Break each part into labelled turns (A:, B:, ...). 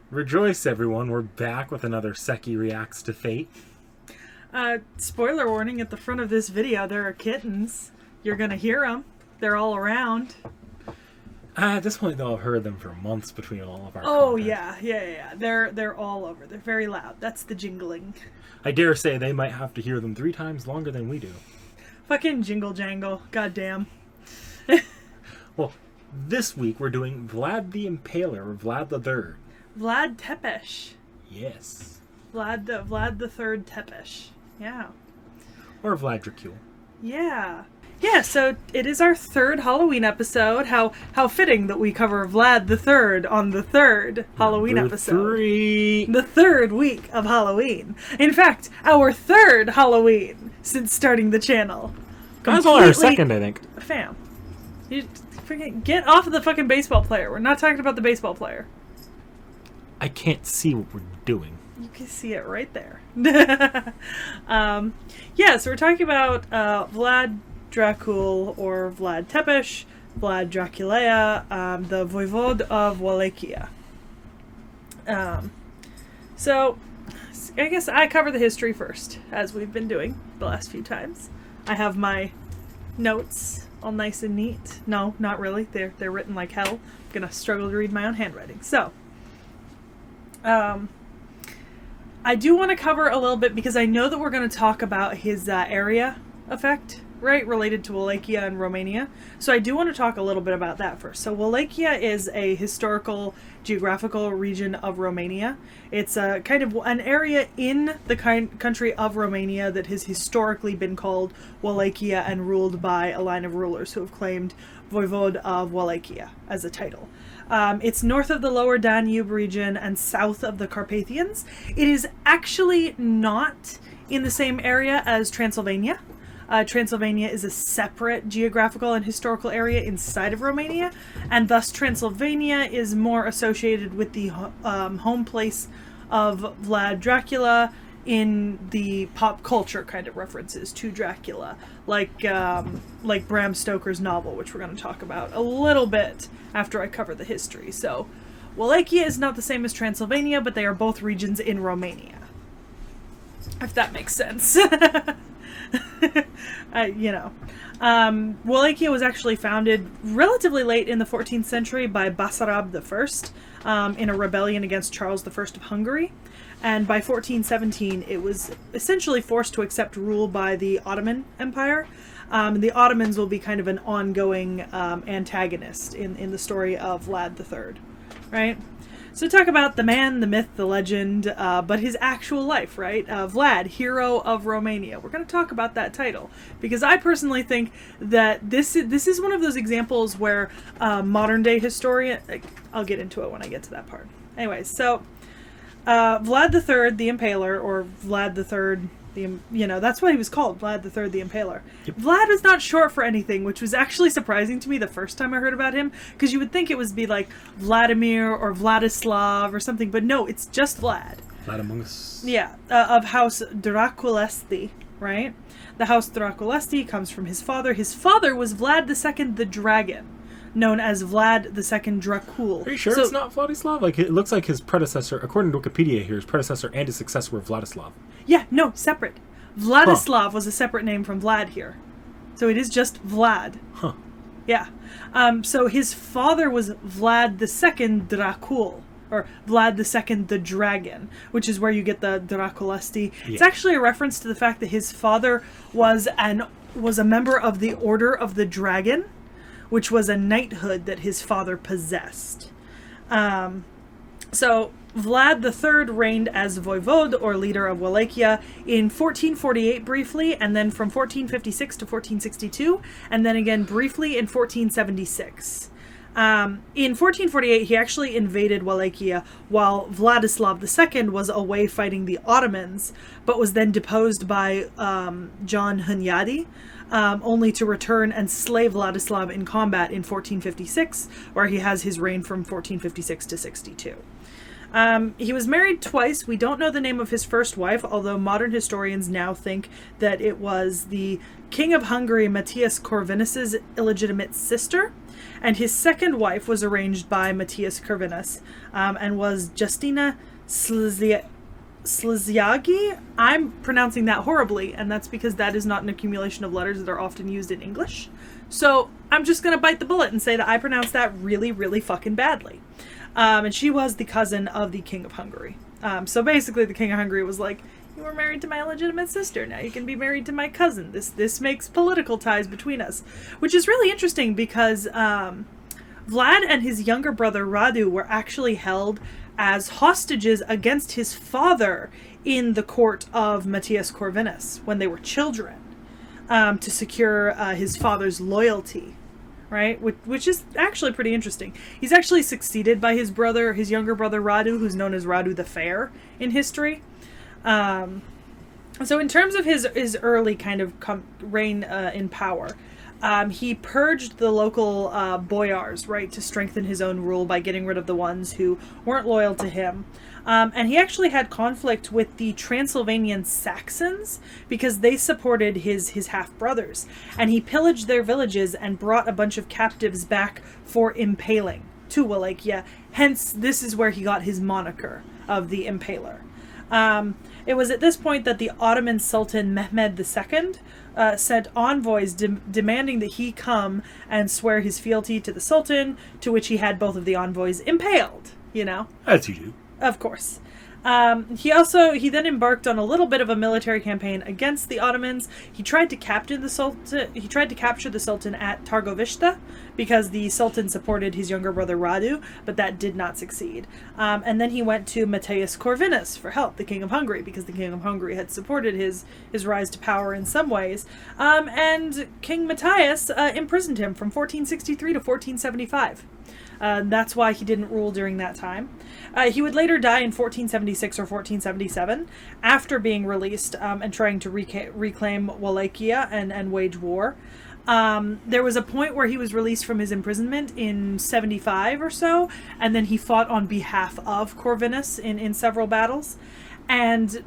A: Rejoice, everyone. We're back with another Sekhie Reacts to Fate.
B: Spoiler warning at the front of this video, there are kittens. You're gonna hear them. They're all around.
A: At this point, though, I've heard them for months between all of our
B: content. Yeah. They're all over. They're very loud. That's the jingling.
A: I dare say they might have to hear them 3 times longer than we do.
B: Fucking jingle jangle. Goddamn.
A: Well, this week we're doing Vlad the Impaler, or Vlad the Third.
B: Vlad T.H.E.
A: Yes.
B: Vlad the Third T.H.E. Yeah.
A: Or Vlad Dracula.
B: Yeah. Yeah, so it is our 3rd Halloween episode. How fitting that we cover Vlad the Third on the 3rd Halloween episode.
A: 3.
B: The 3rd week of Halloween. In fact, our 3rd Halloween since starting the channel.
A: That's only our 2nd, I think.
B: Fam. You freaking get off of the fucking baseball player. We're not talking about the baseball player.
A: I can't see what we're doing.
B: You can see it right there. Yeah, so we're talking about Vlad Dracul, or Vlad T.H.E., Vlad Dracula, the Voivode of Wallachia. So, I guess I cover the history first, as we've been doing the last few times. I have my notes all nice and neat. No, not really. They're written like hell. I'm gonna struggle to read my own handwriting. So, I do want to cover a little bit because I know that we're going to talk about his area effect, right, related to Wallachia and Romania. So I do want to talk a little bit about that first. So Wallachia is a historical, geographical region of Romania. It's a kind of an area in the country of Romania that has historically been called Wallachia and ruled by a line of rulers who have claimed Voivode of Wallachia as a title. It's north of the lower Danube region and south of the Carpathians. It is actually not in the same area as Transylvania. Transylvania is a separate geographical and historical area inside of Romania, and thus Transylvania is more associated with the home place of Vlad Dracula in the pop culture kind of references to Dracula, like Bram Stoker's novel, which we're going to talk about a little bit after I cover the history. So, Wallachia is not the same as Transylvania, but they are both regions in Romania. If that makes sense. Wallachia was actually founded relatively late in the 14th century by Basarab I in a rebellion against Charles I of Hungary. And by 1417, it was essentially forced to accept rule by the Ottoman Empire. The Ottomans will be kind of an ongoing antagonist in the story of Vlad III, right? So talk about the man, the myth, the legend, but his actual life, right? Vlad, hero of Romania. We're going to talk about that title because I personally think that this is one of those examples where modern day historian, I'll get into it when I get to that part. Anyways, so Vlad III the Impaler, or Vlad III, that's what he was called, Vlad III the Impaler. Yep. Vlad was not short for anything, which was actually surprising to me the first time I heard about him, because you would think it would be like Vladimir or Vladislav or something, but no, it's just Vlad.
A: Vlad among us.
B: Yeah, of House Draculesti, right? The House Draculesti comes from his father. His father was Vlad II the Dragon, known as Vlad II Dracul.
A: Are you sure it's not Vladislav? Like, it looks like his predecessor, according to Wikipedia here, his predecessor and his successor were Vladislav.
B: Yeah, no, separate. Vladislav was a separate name from Vlad here. So it is just Vlad.
A: Huh.
B: Yeah. So his father was Vlad II Dracul, or Vlad II the Dragon, which is where you get the Draculesti. Yeah. It's actually a reference to the fact that his father was a member of the Order of the Dragon, which was a knighthood that his father possessed. So Vlad III reigned as voivode, or leader of Wallachia, in 1448 briefly, and then from 1456 to 1462, and then again briefly in 1476. In 1448, he actually invaded Wallachia while Vladislav II was away fighting the Ottomans, but was then deposed by John Hunyadi, only to return and slay Vladislav in combat in 1456, where he has his reign from 1456 to 62. He was married twice. We don't know the name of his first wife, although modern historians now think that it was the King of Hungary, Matthias Corvinus's illegitimate sister. And his second wife was arranged by Matthias Corvinus, and was Justina Szlesiagi. I'm pronouncing that horribly, and that's because that is not an accumulation of letters that are often used in English. So I'm just going to bite the bullet and say that I pronounced that really, really fucking badly. And she was the cousin of the King of Hungary. So basically the King of Hungary was like, you were married to my illegitimate sister, now you can be married to my cousin. This makes political ties between us. Which is really interesting because Vlad and his younger brother Radu were actually held as hostages against his father in the court of Matthias Corvinus when they were children, to secure his father's loyalty, right? Which is actually pretty interesting. He's actually succeeded by his younger brother Radu, who's known as Radu the Fair in history. So in terms of his early kind of reign in power, he purged the local boyars, right, to strengthen his own rule by getting rid of the ones who weren't loyal to him. And he actually had conflict with the Transylvanian Saxons because they supported his half-brothers. And he pillaged their villages and brought a bunch of captives back for impaling to Wallachia. Hence, this is where he got his moniker of the Impaler. It was at this point that the Ottoman Sultan Mehmed II sent envoys demanding that he come and swear his fealty to the Sultan, to which he had both of the envoys impaled, you know?
A: As you do.
B: Of course. He then embarked on a little bit of a military campaign against the Ottomans. He tried to capture the Sultan at Targovishta because the Sultan supported his younger brother Radu, but that did not succeed. And then he went to Matthias Corvinus for help, the King of Hungary, because the King of Hungary had supported his rise to power in some ways. And King Matthias imprisoned him from 1463 to 1475. That's why he didn't rule during that time. He would later die in 1476 or 1477 after being released and trying to reclaim Wallachia and wage war. There was a point where he was released from his imprisonment in 75 or so, and then he fought on behalf of Corvinus in several battles. And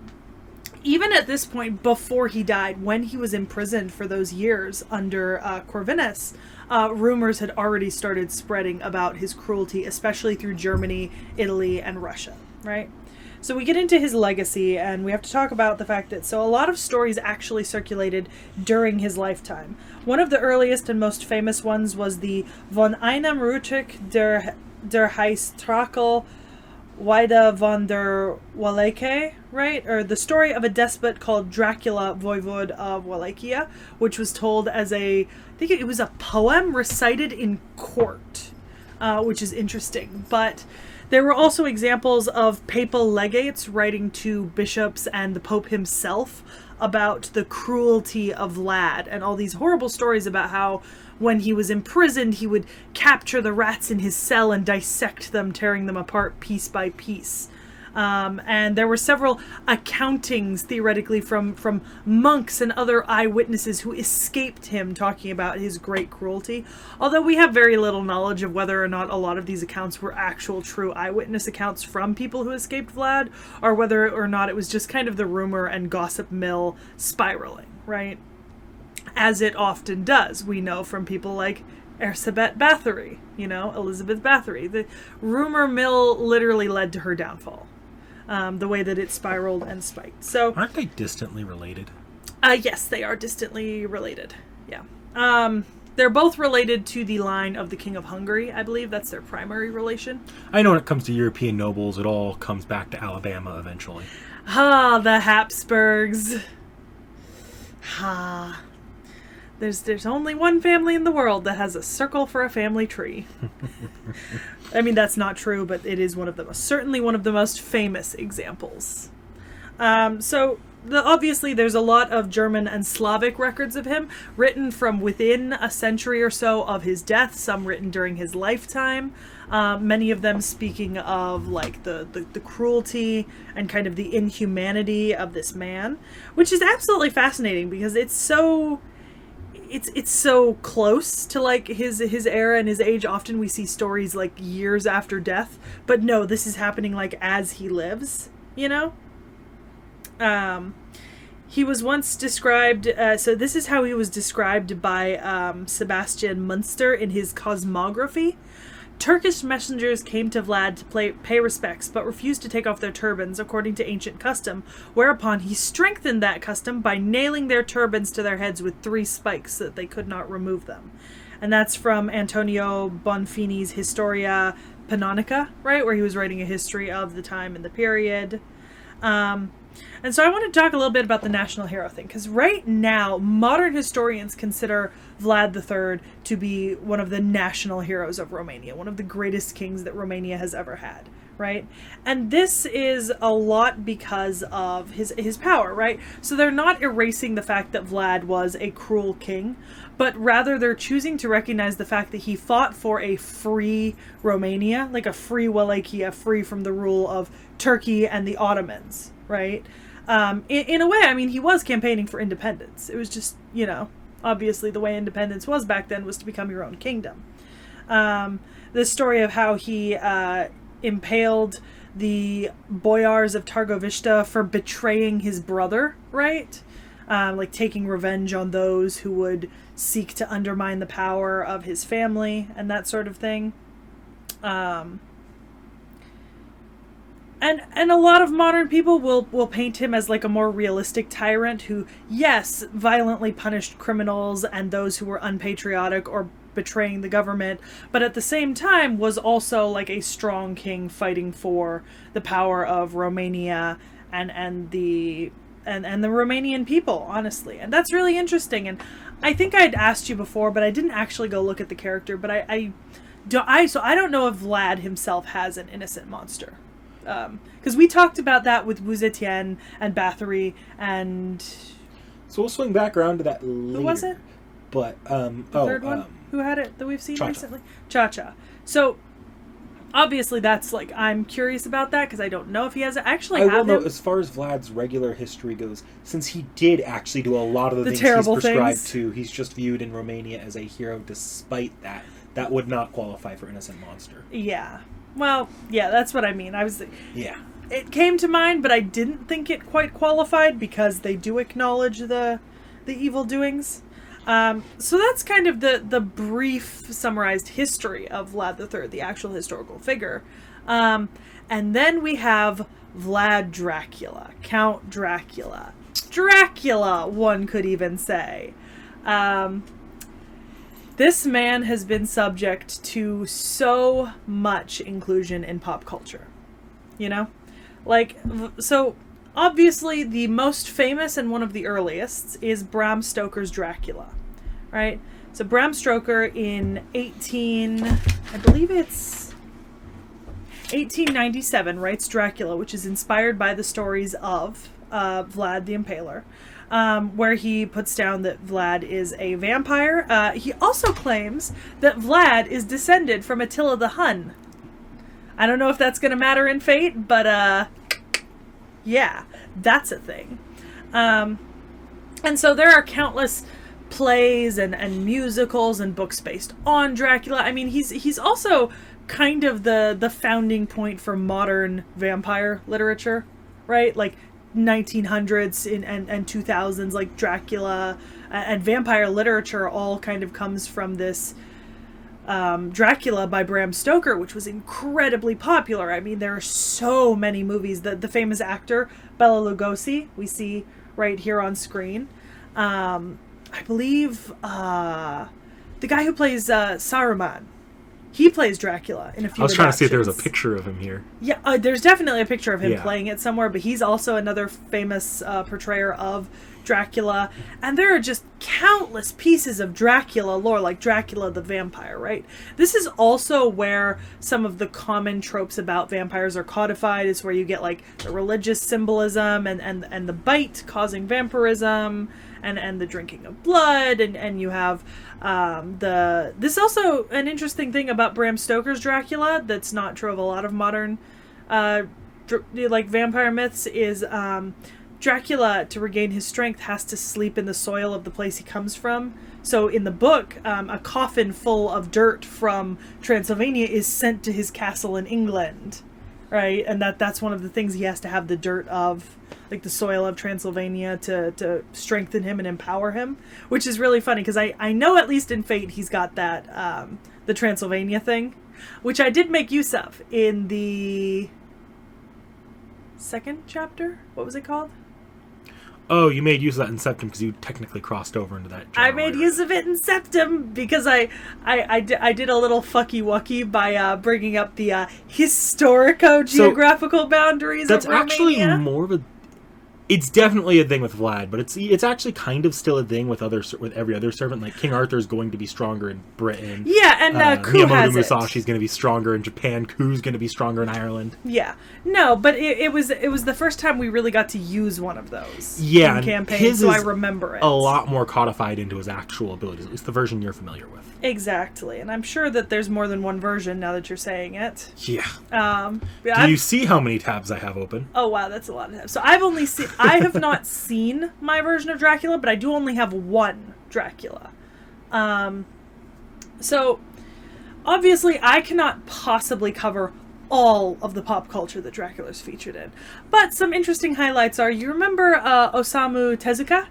B: even at this point, before he died, when he was imprisoned for those years under Corvinus, rumors had already started spreading about his cruelty, especially through Germany, Italy, and Russia, right? So we get into his legacy, and we have to talk about the fact that, so a lot of stories actually circulated during his lifetime. One of the earliest and most famous ones was the Von einem Rutik der Heistrakel Waida von der Wallachie, right? Or the story of a despot called Dracula, Voivode of Wallachia, which was told as I think it was a poem recited in court, which is interesting. But there were also examples of papal legates writing to bishops and the Pope himself about the cruelty of Vlad and all these horrible stories about how when he was imprisoned, he would capture the rats in his cell and dissect them, tearing them apart piece by piece. And there were several accountings, theoretically, from monks and other eyewitnesses who escaped him talking about his great cruelty. Although we have very little knowledge of whether or not a lot of these accounts were actual true eyewitness accounts from people who escaped Vlad, or whether or not it was just kind of the rumor and gossip mill spiraling, right? As it often does. We know from people like Elizabeth Bathory, Elizabeth Bathory. The rumor mill literally led to her downfall. The way that it spiraled and spiked. So,
A: aren't they distantly related?
B: Yes, they are distantly related. Yeah. They're both related to the line of the King of Hungary. I believe that's their primary relation.
A: I know when it comes to European nobles, it all comes back to Alabama eventually.
B: The Habsburgs. There's only one family in the world that has a circle for a family tree. I mean, that's not true, but it is certainly one of the most famous examples. Obviously there's a lot of German and Slavic records of him, written from within a century or so of his death, some written during his lifetime. Many of them speaking of like the cruelty and kind of the inhumanity of this man, which is absolutely fascinating because it's so... it's so close to like his era and his age. Often we see stories like years after death, but no, this is happening like as he lives, you know. He was once described, so this is how he was described by Sebastian Munster in his Cosmography. Turkish messengers came to Vlad to pay respects, but refused to take off their turbans according to ancient custom, whereupon he strengthened that custom by nailing their turbans to their heads with 3 spikes so that they could not remove them. And that's from Antonio Bonfini's Historia Pannonica, right, where he was writing a history of the time and the period. And so I want to talk a little bit about the national hero thing, because right now, modern historians consider Vlad III to be one of the national heroes of Romania, one of the greatest kings that Romania has ever had, right? And this is a lot because of his power, right? So they're not erasing the fact that Vlad was a cruel king, but rather they're choosing to recognize the fact that he fought for a free Romania, like a free Wallachia, free from the rule of Turkey and the Ottomans, right? In a way, I mean, he was campaigning for independence. It was just, you know, obviously the way independence was back then was to become your own kingdom. The story of how he impaled the boyars of Targovishta for betraying his brother, right? Like taking revenge on those who would seek to undermine the power of his family and that sort of thing. And a lot of modern people will paint him as like a more realistic tyrant who, yes, violently punished criminals and those who were unpatriotic or betraying the government, but at the same time was also like a strong king fighting for the power of Romania and the Romanian people, honestly. And that's really interesting. And I think I'd asked you before, but I didn't actually go look at the character, but I don't know if Vlad himself has an innocent monster. Because we talked about that with Bouzetienne and Bathory and...
A: So we'll swing back around to that later.
B: Who was it?
A: But,
B: the third one? Who had it that we've seen
A: Cha-Cha.
B: recently? Cha-Cha. So, obviously that's like, I'm curious about that because I don't know if he has it. Actually,
A: I will know, as far as Vlad's regular history goes, since he did actually do a lot of the things he's prescribed to, he's just viewed in Romania as a hero despite that. That would not qualify for innocent monster.
B: Yeah. Well, yeah, that's what I mean.
A: Yeah.
B: It came to mind, but I didn't think it quite qualified because they do acknowledge the evil doings. So that's kind of the brief summarized history of Vlad III, the actual historical figure. And then we have Vlad Dracula, Count Dracula. Dracula, one could even say. This man has been subject to so much inclusion in pop culture, you know? Like, so obviously the most famous and one of the earliest is Bram Stoker's Dracula, right? So Bram Stoker in 1897 writes Dracula, which is inspired by the stories of Vlad the Impaler. Where he puts down that Vlad is a vampire. He also claims that Vlad is descended from Attila the Hun. I don't know if that's going to matter in fate, but yeah, that's a thing. And so there are countless plays and musicals and books based on Dracula. I mean, he's also kind of the founding point for modern vampire literature, right? Like 1900s and 2000s, like Dracula and vampire literature all kind of comes from this Dracula by Bram Stoker, which was incredibly popular. I mean, there are so many movies. The famous actor Bela Lugosi we see right here on screen. I believe the guy who plays Saruman, he plays Dracula in a few.
A: I was trying to see if there was a
B: adaptations.
A: picture of him here.
B: Yeah, there's definitely a picture of him
A: Yeah.
B: playing it somewhere, but he's also another famous portrayer of Dracula. And there are just countless pieces of Dracula lore, like Dracula the vampire, right? This is also where some of the common tropes about vampires are codified. It's where you get like the religious symbolism and the bite causing vampirism and the drinking of blood, and you have this also an interesting thing about Bram Stoker's Dracula that's not true of a lot of modern like vampire myths is Dracula, to regain his strength, has to sleep in the soil of the place he comes from. So in the book, a coffin full of dirt from Transylvania is sent to his castle in England, right? And that's one of the things he has to have the dirt of, like the soil of Transylvania, to strengthen him and empower him, which is really funny because I know at least in Fate he's got that, the Transylvania thing, which I did make use of in the second chapter. What was it called?
A: Oh, you made use of that in Septum because you technically crossed over into that.
B: I made use of it in Septum because I did a little fucky-wucky by bringing up the historico-geographical boundaries of Romania. That's actually
A: more of a... It's definitely a thing with Vlad, but it's actually kind of still a thing with every other servant. Like King Arthur's going to be stronger in Britain.
B: Yeah, and Ku has
A: Musashi's going to be stronger in Japan. Ku's going to be stronger in Ireland.
B: Yeah, no, but it was the first time we really got to use one of those.
A: Yeah,
B: in campaign, so I remember it.
A: A lot more codified into his actual abilities, at least the version you're familiar with.
B: Exactly, and I'm sure that there's more than one version now that you're saying it.
A: Yeah. Do you see how many tabs I have open?
B: Oh wow, that's a lot of tabs. So I have not seen my version of Dracula, but I do only have one Dracula. So obviously I cannot possibly cover all of the pop culture that Dracula's featured in. But some interesting highlights are, you remember Osamu Tezuka?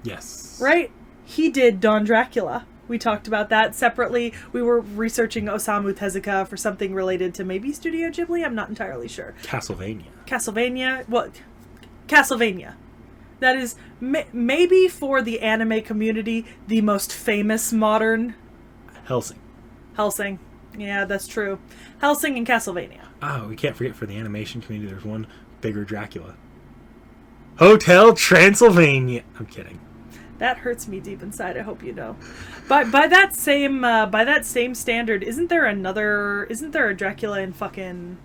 A: Yes.
B: Right? He did Don Dracula. We talked about that separately. We were researching Osamu Tezuka for something related to maybe Studio Ghibli. I'm not entirely sure.
A: Castlevania.
B: What? Castlevania. That is maybe for the anime community the most famous modern... Hellsing. Yeah, that's true. Hellsing and Castlevania.
A: Oh, we can't forget for the animation community there's one bigger Dracula. Hotel Transylvania. I'm kidding.
B: That hurts me deep inside, I hope you know. But by that same standard, isn't there a Dracula in fucking...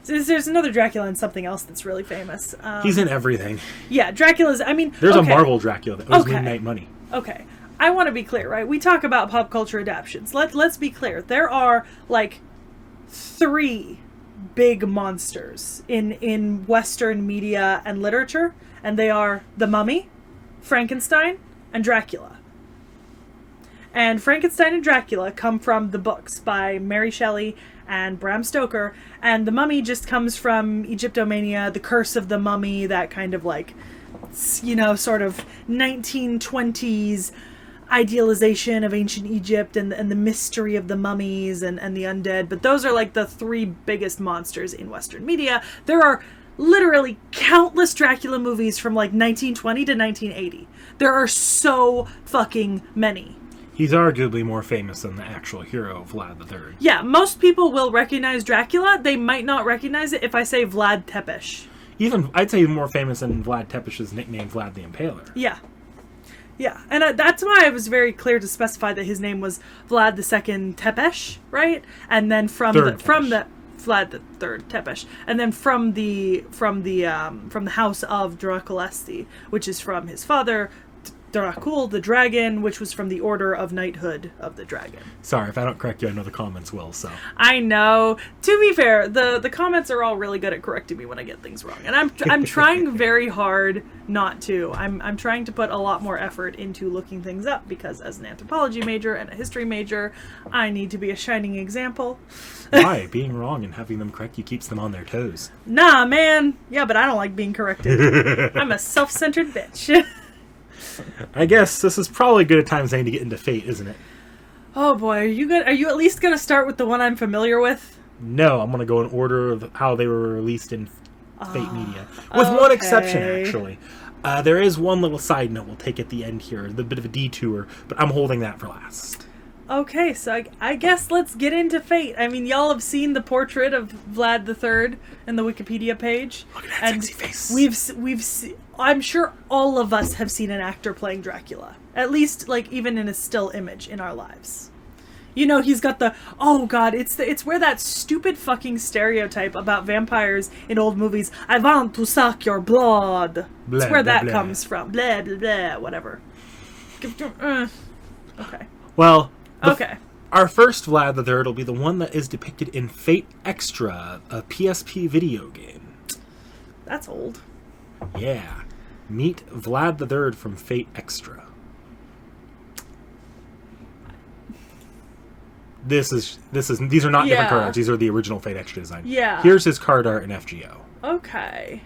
B: There's another Dracula in something else that's really famous.
A: He's in everything.
B: Yeah, Dracula's... I mean...
A: There's a Marvel Dracula that owes Midnight Money.
B: Okay. I want to be clear, right? We talk about pop culture adaptions. Let's be clear. There are, like, 3 big monsters in Western media and literature, and they are The Mummy, Frankenstein, and Dracula. And Frankenstein and Dracula come from the books by Mary Shelley and Bram Stoker, and The Mummy just comes from Egyptomania, the curse of the mummy, that kind of like, you know, sort of 1920s idealization of ancient Egypt and the mystery of the mummies and the undead. But those are like the 3 biggest monsters in Western media. There are literally countless Dracula movies from like 1920 to 1980. There are so fucking many.
A: He's arguably more famous than the actual hero, Vlad III.
B: Yeah, most people will recognize Dracula. They might not recognize it if I say Vlad Tepes.
A: Even, I'd say more famous than Vlad Tepes' nickname, Vlad the Impaler.
B: Yeah. Yeah, and that's why I was very clear to specify that his name was Vlad II Tepes, right? And then from the Vlad the Third Tepes, and then from the house of Draculesti, which is from his father, Dracul the Dragon, which was from the Order of Knighthood of the Dragon.
A: Sorry, if I don't correct you, I know the comments will, so.
B: I know. To be fair, the comments are all really good at correcting me when I get things wrong. And I'm trying very hard not to. I'm trying to put a lot more effort into looking things up, because as an anthropology major and a history major, I need to be a shining example.
A: Why? Being wrong and having them correct you keeps them on their toes.
B: Nah, man. Yeah, but I don't like being corrected. I'm a self-centered bitch.
A: I guess this is probably good a time as any to get into Fate, isn't it?
B: Oh boy, are you good? Are you at least going to start with the one I'm familiar with?
A: No, I'm going to go in order of how they were released in Fate media. With one exception, actually. There is one little side note we'll take at the end here, a bit of a detour, but I'm holding that for last.
B: Okay, so I guess let's get into Fate. I mean, y'all have seen the portrait of Vlad III in the Wikipedia page.
A: Look at that sexy face.
B: We've I'm sure all of us have seen an actor playing Dracula. At least, like, even in a still image in our lives. You know, he's got the, oh god, it's where that stupid fucking stereotype about vampires in old movies, I want to suck your blood.
A: Blah,
B: it's where
A: blah,
B: that
A: blah.
B: comes from. Blah, blah, blah, whatever. Okay.
A: Well,
B: okay.
A: Our first Vlad III will be the one that is depicted in Fate Extra, a PSP video game.
B: That's old.
A: Yeah. Meet Vlad the Third from Fate Extra. These are not different card arts. These are the original Fate Extra design.
B: Yeah.
A: Here's his card art in FGO.
B: Okay.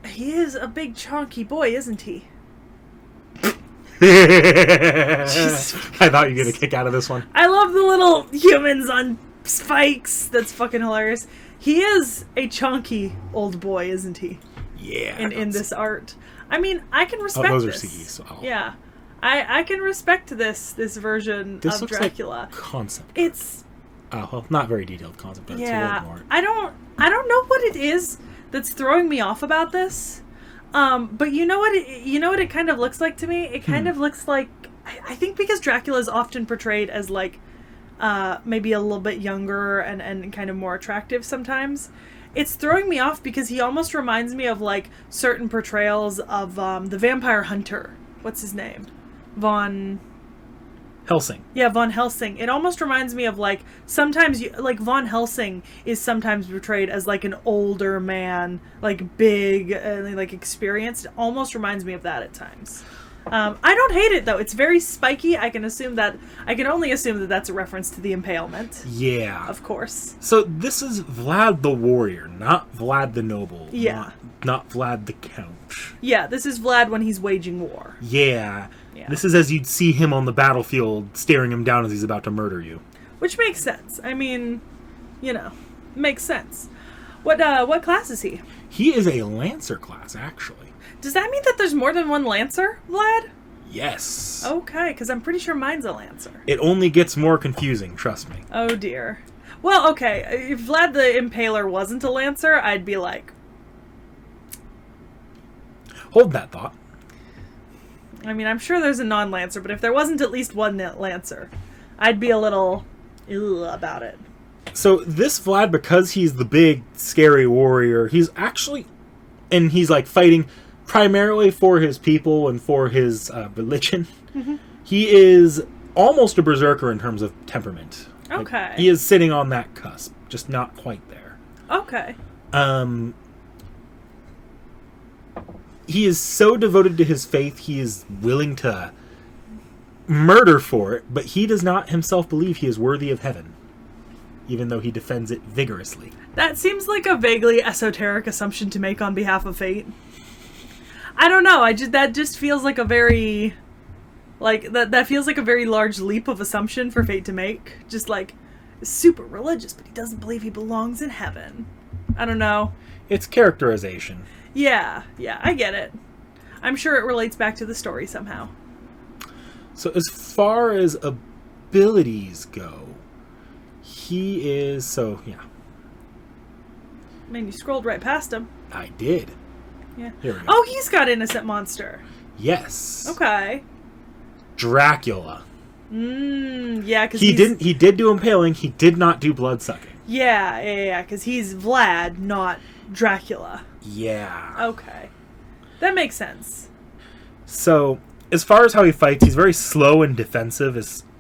B: He is a big chunky boy, isn't he?
A: I thought you were going to kick out of this one.
B: I love the little humans on spikes. That's fucking hilarious. He is a chunky old boy, isn't he?
A: Yeah.
B: In this art. I mean, I can respect
A: those
B: this.
A: are CEs. So
B: yeah. I can respect this version of Dracula.
A: Like concept.
B: It's
A: well, not very detailed concept, but it's a little more.
B: I don't know what it is that's throwing me off about this. But you know what it kind of looks like to me? It kind of looks like, I think because Dracula is often portrayed as like maybe a little bit younger and kind of more attractive sometimes. It's throwing me off because he almost reminds me of like certain portrayals of the vampire hunter. What's his name? Von
A: Helsing.
B: Yeah, Von Helsing. It almost reminds me of like sometimes like Von Helsing is sometimes portrayed as like an older man, like big, like experienced. It almost reminds me of that at times. I don't hate it though. It's very spiky. I can only assume that that's a reference to the impalement.
A: Yeah.
B: Of course.
A: So this is Vlad the Warrior, not Vlad the Noble.
B: Yeah.
A: Not Vlad the Count.
B: Yeah, this is Vlad when he's waging war.
A: Yeah. This is as you'd see him on the battlefield, staring him down as he's about to murder you.
B: Which makes sense. I mean, makes sense. What class is he?
A: He is a Lancer class, actually.
B: Does that mean that there's more than one Lancer, Vlad?
A: Yes.
B: Okay, because I'm pretty sure mine's a Lancer.
A: It only gets more confusing, trust me.
B: Oh dear. Well, okay, if Vlad the Impaler wasn't a Lancer, I'd be like...
A: Hold that thought.
B: I mean, I'm sure there's a non-Lancer, but if there wasn't at least one Lancer, I'd be a little about it.
A: So this Vlad, because he's the big, scary warrior, he's actually... And he's, like, fighting primarily for his people and for his religion. Mm-hmm. He is almost a berserker in terms of temperament.
B: Okay.
A: Like, he is sitting on that cusp, just not quite there.
B: Okay.
A: He is so devoted to his faith, he is willing to murder for it, but he does not himself believe he is worthy of heaven, even though he defends it vigorously.
B: That seems like a vaguely esoteric assumption to make on behalf of fate. I don't know, that just feels like a very... Like, that feels like a very large leap of assumption for fate to make. Just like, super religious, but he doesn't believe he belongs in heaven. I don't know.
A: It's characterization.
B: Yeah, I get it. I'm sure it relates back to the story somehow.
A: So as far as abilities go, he is... yeah.
B: Man, you scrolled right past him.
A: I did.
B: Yeah.
A: Here we go.
B: Oh, he's got Innocent Monster.
A: Yes.
B: Okay.
A: Dracula.
B: Yeah, because
A: he did do impaling. He did not do blood sucking.
B: Yeah, because he's Vlad, not Dracula.
A: Yeah.
B: Okay. That makes sense.
A: So, as far as how he fights, he's very slow and defensive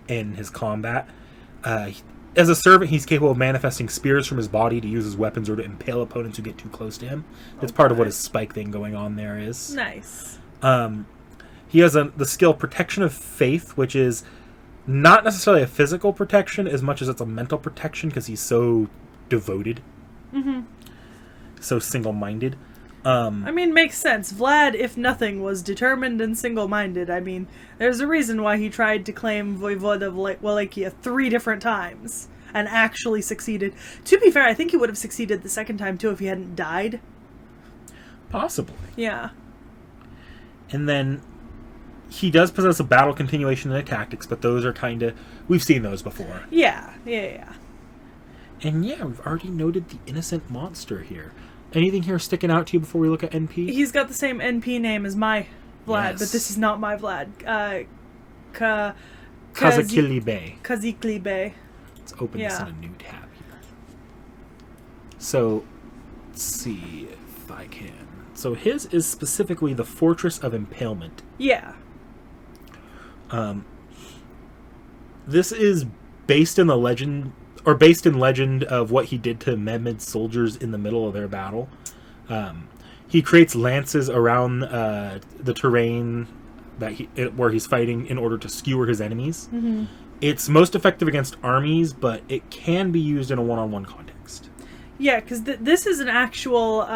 A: in his combat. As a servant, he's capable of manifesting spears from his body to use as weapons or to impale opponents who get too close to him. That's part of what his spike thing going on there is.
B: Nice.
A: He has the skill Protection of Faith, which is not necessarily a physical protection as much as it's a mental protection because he's so devoted. Mm-hmm. So single-minded.
B: I mean, makes sense. Vlad, if nothing, was determined and single-minded. I mean, there's a reason why he tried to claim Voivode of Wallachia 3 different times and actually succeeded. To be fair, I think he would have succeeded the second time, too, if he hadn't died.
A: Possibly.
B: Yeah.
A: And then he does possess a battle continuation and a tactics, but those are kind of... We've seen those before.
B: Yeah.
A: And yeah, we've already noted the Innocent Monster here. Anything here sticking out to you before we look at NP?
B: He's got the same NP name as my Vlad, but this is not my Vlad.
A: Kazakili Bay. Let's open this in a new tab here. So, let's see if I can. So his is specifically the Fortress of Impalement.
B: Yeah.
A: This is based in the legend or based in legend of what he did to Mehmed's soldiers in the middle of their battle. He creates lances around the terrain where he's fighting in order to skewer his enemies.
B: Mm-hmm.
A: It's most effective against armies, but it can be used in a one-on-one context.
B: Yeah, because this is an actual.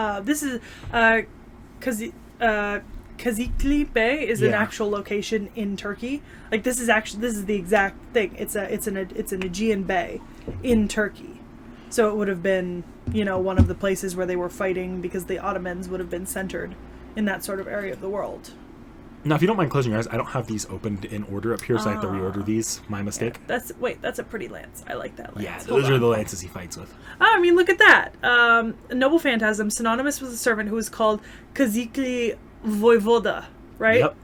B: Kazikli Bay is an actual location in Turkey. Like this is the exact thing. It's an Aegean Bay in Turkey. So it would have been, one of the places where they were fighting because the Ottomans would have been centered in that sort of area of the world.
A: Now, if you don't mind closing your eyes, I don't have these opened in order up here, so I have to reorder these. My mistake.
B: Yeah, that's a pretty lance. I like that lance.
A: Yeah, those are the lances he fights with.
B: Oh, I mean, look at that. Noble phantasm, synonymous with a servant who is called Kazikli Voivoda, right?
A: Yep.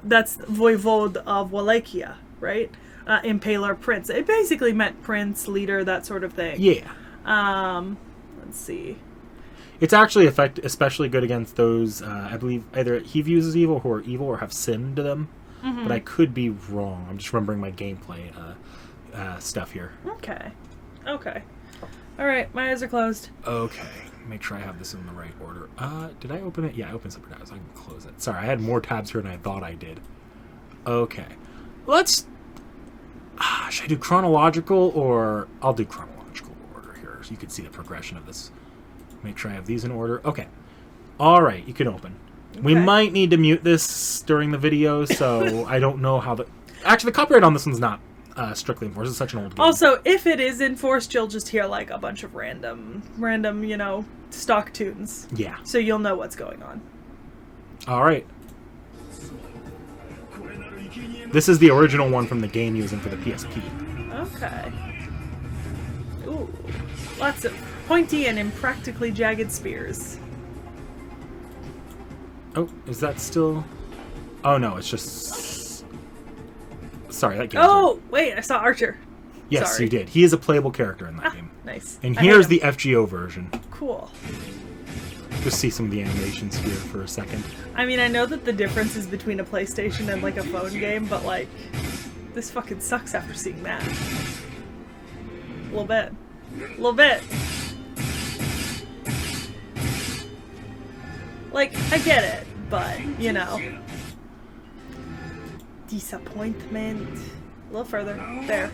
B: That's Voivode of Wallachia, right? Impaler prince. It basically meant prince, leader, that sort of thing.
A: Yeah.
B: Let's see.
A: It's actually especially good against those, I believe, either he views as evil who are evil or have sin to them. Mm-hmm. But I could be wrong. I'm just remembering my gameplay stuff here.
B: Okay. All right, my eyes are closed.
A: Okay. Make sure I have this in the right order. Did I open it? Yeah, I opened separate tabs. I can close it. Sorry, I had more tabs here than I thought I did. Okay. Let's... should I do chronological or... I'll do chronological order here so you can see the progression of this. Make sure I have these in order. Okay. Alright, you can open. Okay. We might need to mute this during the video, so I don't know how the... Actually, the copyright on this one's not strictly enforced. It's such an old game.
B: Also, if it is enforced, you'll just hear like a bunch of random, stock tunes.
A: Yeah.
B: So you'll know what's going on.
A: Alright. This is the original one from the game using for the PSP.
B: Okay. Ooh. Lots of pointy and impractically jagged spears.
A: Oh, is that still... Oh, no, it's just... Sorry, that game.
B: Oh, wait, I saw Archer.
A: Yes,
B: Sorry.
A: you did. He is a playable character in that game.
B: Nice.
A: And here's the FGO version.
B: Cool.
A: Just see some of the animations here for a second.
B: I mean, I know that the difference is between a PlayStation and, like, a phone game, but, like, this fucking sucks after seeing that. A little bit. A little bit. Like, I get it, but, Disappointment. A little further. There.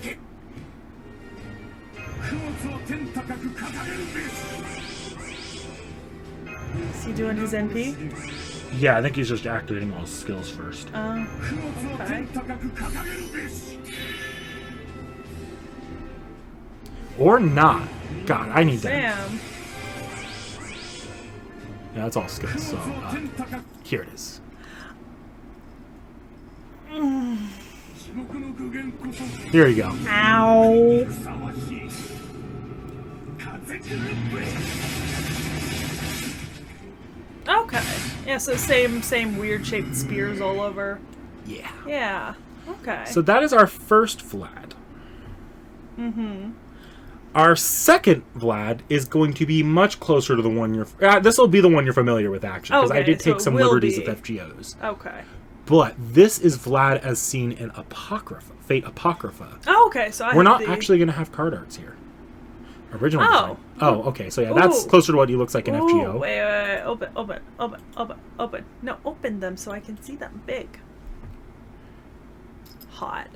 B: Is he doing his NP?
A: Yeah, I think he's just activating all his skills first.
B: Okay.
A: Or not. God, I need that.
B: Damn.
A: Yeah, that's all skills, so here it is. There you go.
B: Ow. Okay. Yeah, so same weird shaped spears all over.
A: Yeah.
B: Yeah. Okay.
A: So that is our first Vlad.
B: Mm-hmm.
A: Our second Vlad is going to be much closer to the one you're... this will be the one you're familiar with, actually, because I did take some liberties with FGOs.
B: Okay.
A: But this is Vlad as seen in Apocrypha, Fate Apocrypha.
B: Oh, okay, so
A: we're not actually going to have card arts here. Original design. Oh, okay, so yeah, that's closer to what he looks like in FGO.
B: Wait, open. No, open them so I can see them big. Hot.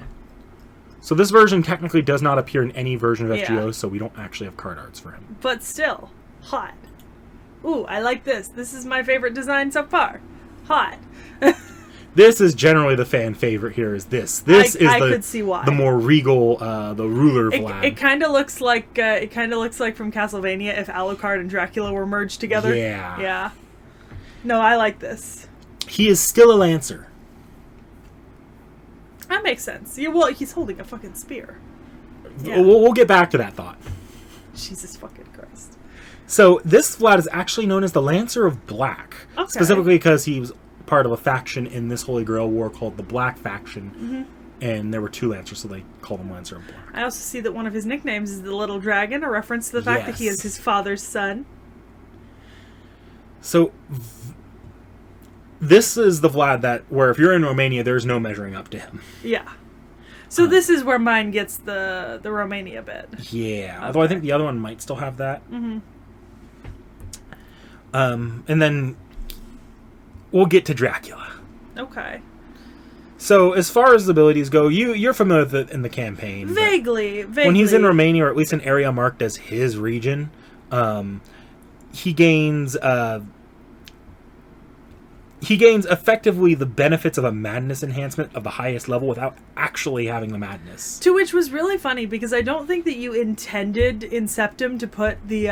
A: So this version technically does not appear in any version of FGO, so we don't actually have card arts for him.
B: But still, hot. Ooh, I like this. This is my favorite design so far. Hot.
A: This is generally the fan favorite here. Is this? This is
B: could see why.
A: The more regal, the ruler Vlad.
B: It kind of looks like from Castlevania if Alucard and Dracula were merged together.
A: Yeah.
B: Yeah. No, I like this.
A: He is still a lancer.
B: That makes sense. Yeah, well, he's holding a fucking spear.
A: Yeah. We'll get back to that thought.
B: Jesus fucking Christ.
A: So this Vlad is actually known as the Lancer of Black, specifically because he was part of a faction in this Holy Grail War called the Black Faction, and there were two Lancers, so they called him Lancer of Black.
B: I also see that one of his nicknames is the Little Dragon, a reference to the fact that he is his father's son.
A: So this is the Vlad where if you're in Romania, there's no measuring up to him.
B: Yeah. So this is where mine gets the Romania bit.
A: Yeah, although I think the other one might still have that.
B: Mm-hmm.
A: And then we'll get to Dracula.
B: Okay.
A: So as far as abilities go, you're familiar with it in the campaign.
B: Vaguely.
A: When he's in Romania, or at least an area marked as his region, he gains effectively the benefits of a madness enhancement of the highest level without actually having the madness.
B: To which was really funny because I don't think that you intended in Septum to put the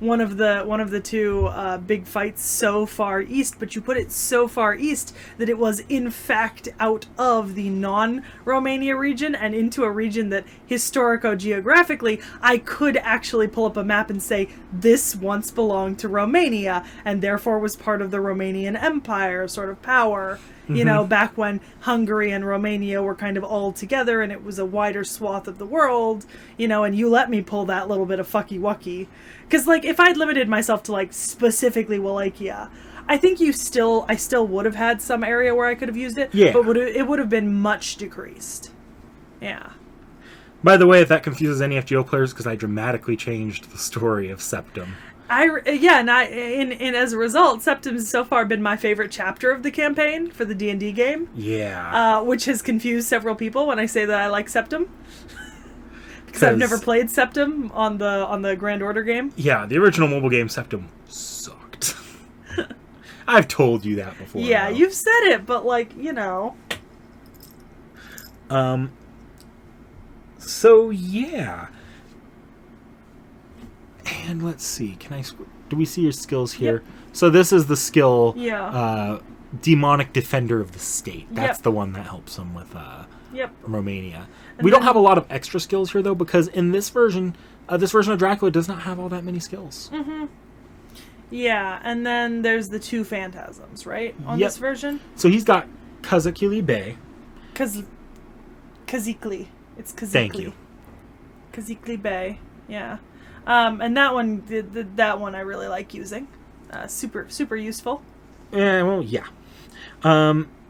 B: one of the two big fights so far east, but you put it so far east that it was in fact out of the non-Romania region and into a region that historico-geographically I could actually pull up a map and say this once belonged to Romania and therefore was part of the Romanian Empire sort of power. You know, back when Hungary and Romania were kind of all together and it was a wider swath of the world, you know, and you let me pull that little bit of fucky-wucky. Because, like, if I'd limited myself to, like, specifically Wallachia, I think I still would have had some area where I could have used it, but it would have been much decreased. Yeah.
A: By the way, if that confuses any FGO players, because I dramatically changed the story of Septum.
B: And as a result, Septum's so far been my favorite chapter of the campaign for the D&D game.
A: Yeah.
B: Which has confused several people when I say that I like Septum. Because I've never played Septum on the Grand Order game.
A: Yeah, the original mobile game Septum sucked. I've told you that before.
B: Yeah, though. You've said it, but like, you know.
A: So yeah. And let's see, do we see your skills here? Yep. So this is the skill, Demonic Defender of the State. That's the one that helps him with Romania. We don't have a lot of extra skills here, though, because in this version of Dracula does not have all that many skills.
B: Mm-hmm. Yeah, and then there's the two phantasms, right, on this version?
A: So he's got Kazakili Bey.
B: Kazikli. It's Kazikli.
A: Thank you.
B: Kazikli Bey, yeah. And that one I really like using. Super useful.
A: Yeah.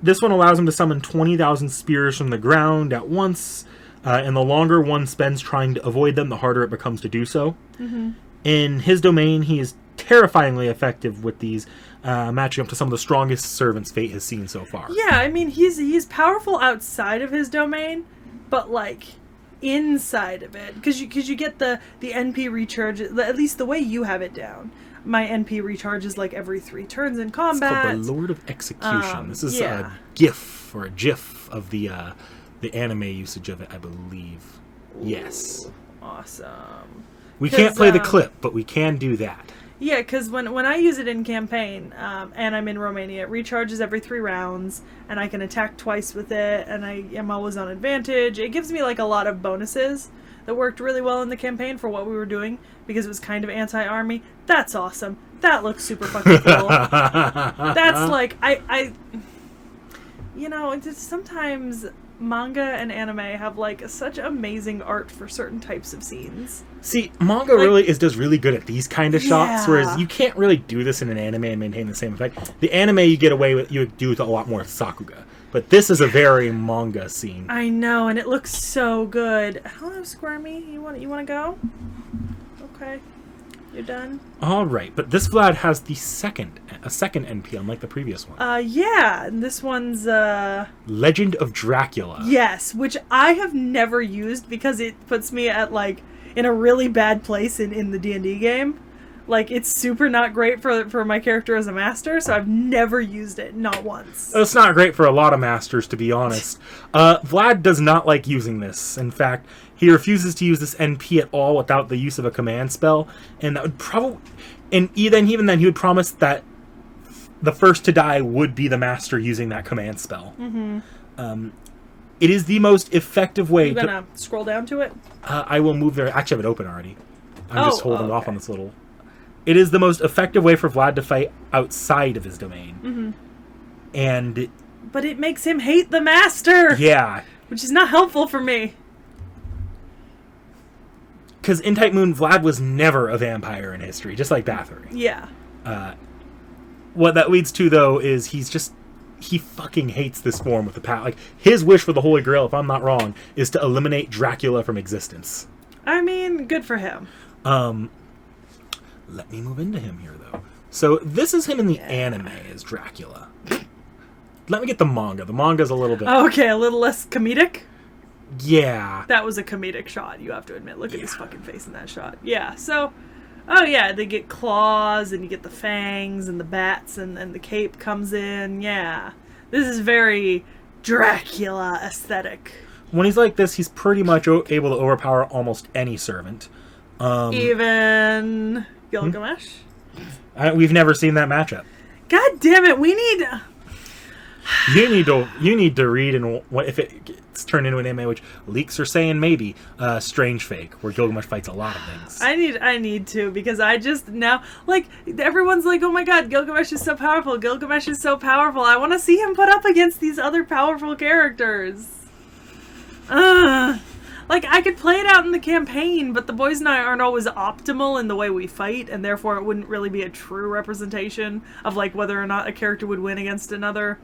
A: This one allows him to summon 20,000 spears from the ground at once, and the longer one spends trying to avoid them, the harder it becomes to do so. Mm-hmm. In his domain, he is terrifyingly effective with these, matching up to some of the strongest servants Fate has seen so far.
B: Yeah, I mean, he's powerful outside of his domain, but like inside of it, because you get the NP recharge, at least the way you have it down. My NP recharges like every 3 turns in combat.
A: It's called the Lord of Execution. This is a GIF or a GIF of the anime usage of it, I believe.
B: Ooh,
A: yes.
B: Awesome.
A: We can't play the clip, but we can do that.
B: Yeah, because when I use it in campaign, and I'm in Romania, it recharges every 3 rounds, and I can attack twice with it, and I am always on advantage. It gives me like a lot of bonuses that worked really well in the campaign for what we were doing, because it was kind of anti-army. That's awesome. That looks super fucking cool. That's like, you know, sometimes manga and anime have like such amazing art for certain types of scenes.
A: See, manga really does really good at these kind of shots, whereas you can't really do this in an anime and maintain the same effect. The anime you do with a lot more Sakuga. But this is a very manga scene.
B: I know, and it looks so good. Hello, Squirmy. You want to go? Okay. You're done?
A: All right, but this Vlad has a second NP, unlike the previous one.
B: Yeah, and this one's
A: Legend of Dracula.
B: Yes, which I have never used because it puts me at like in a really bad place in the D&D game. Like, it's super not great for my character as a master, so I've never used it, not once.
A: It's not great for a lot of masters, to be honest. Vlad does not like using this. In fact, he refuses to use this NP at all without the use of a command spell, and that would probably... And even then, he would promise that the first to die would be the master using that command spell. Mm-hmm. It is the most effective way
B: to... You gonna scroll down to it?
A: I will move there. I actually have it open already. I'm just holding off on this little... It is the most effective way for Vlad to fight outside of his domain. Mm-hmm.
B: But it makes him hate the master!
A: Yeah.
B: Which is not helpful for me.
A: Because in Type Moon, Vlad was never a vampire in history, just like Bathory.
B: Yeah.
A: What that leads to, though, is he's he fucking hates this form with the power. Like, his wish for the Holy Grail, if I'm not wrong, is to eliminate Dracula from existence.
B: I mean, good for him.
A: Let me move into him here, though. So this is him in the anime as Dracula. Let me get the manga. The manga's a little bit...
B: Okay, a little less comedic?
A: Yeah.
B: That was a comedic shot, you have to admit. Look at his fucking face in that shot. Yeah, so... Oh, yeah, they get claws, and you get the fangs, and the bats, and the cape comes in. Yeah. This is very Dracula aesthetic.
A: When he's like this, he's pretty much able to overpower almost any servant.
B: Even Gilgamesh?
A: We've never seen that matchup.
B: God damn it, we need...
A: You need to read and what if it gets turned into an anime, which leaks are saying maybe Strange Fake, where Gilgamesh fights a lot of things.
B: I need to, because I just now, like, everyone's like, oh my god, Gilgamesh is so powerful. Gilgamesh is so powerful. I want to see him put up against these other powerful characters. Like, I could play it out in the campaign, but the boys and I aren't always optimal in the way we fight, and therefore it wouldn't really be a true representation of, like, whether or not a character would win against another.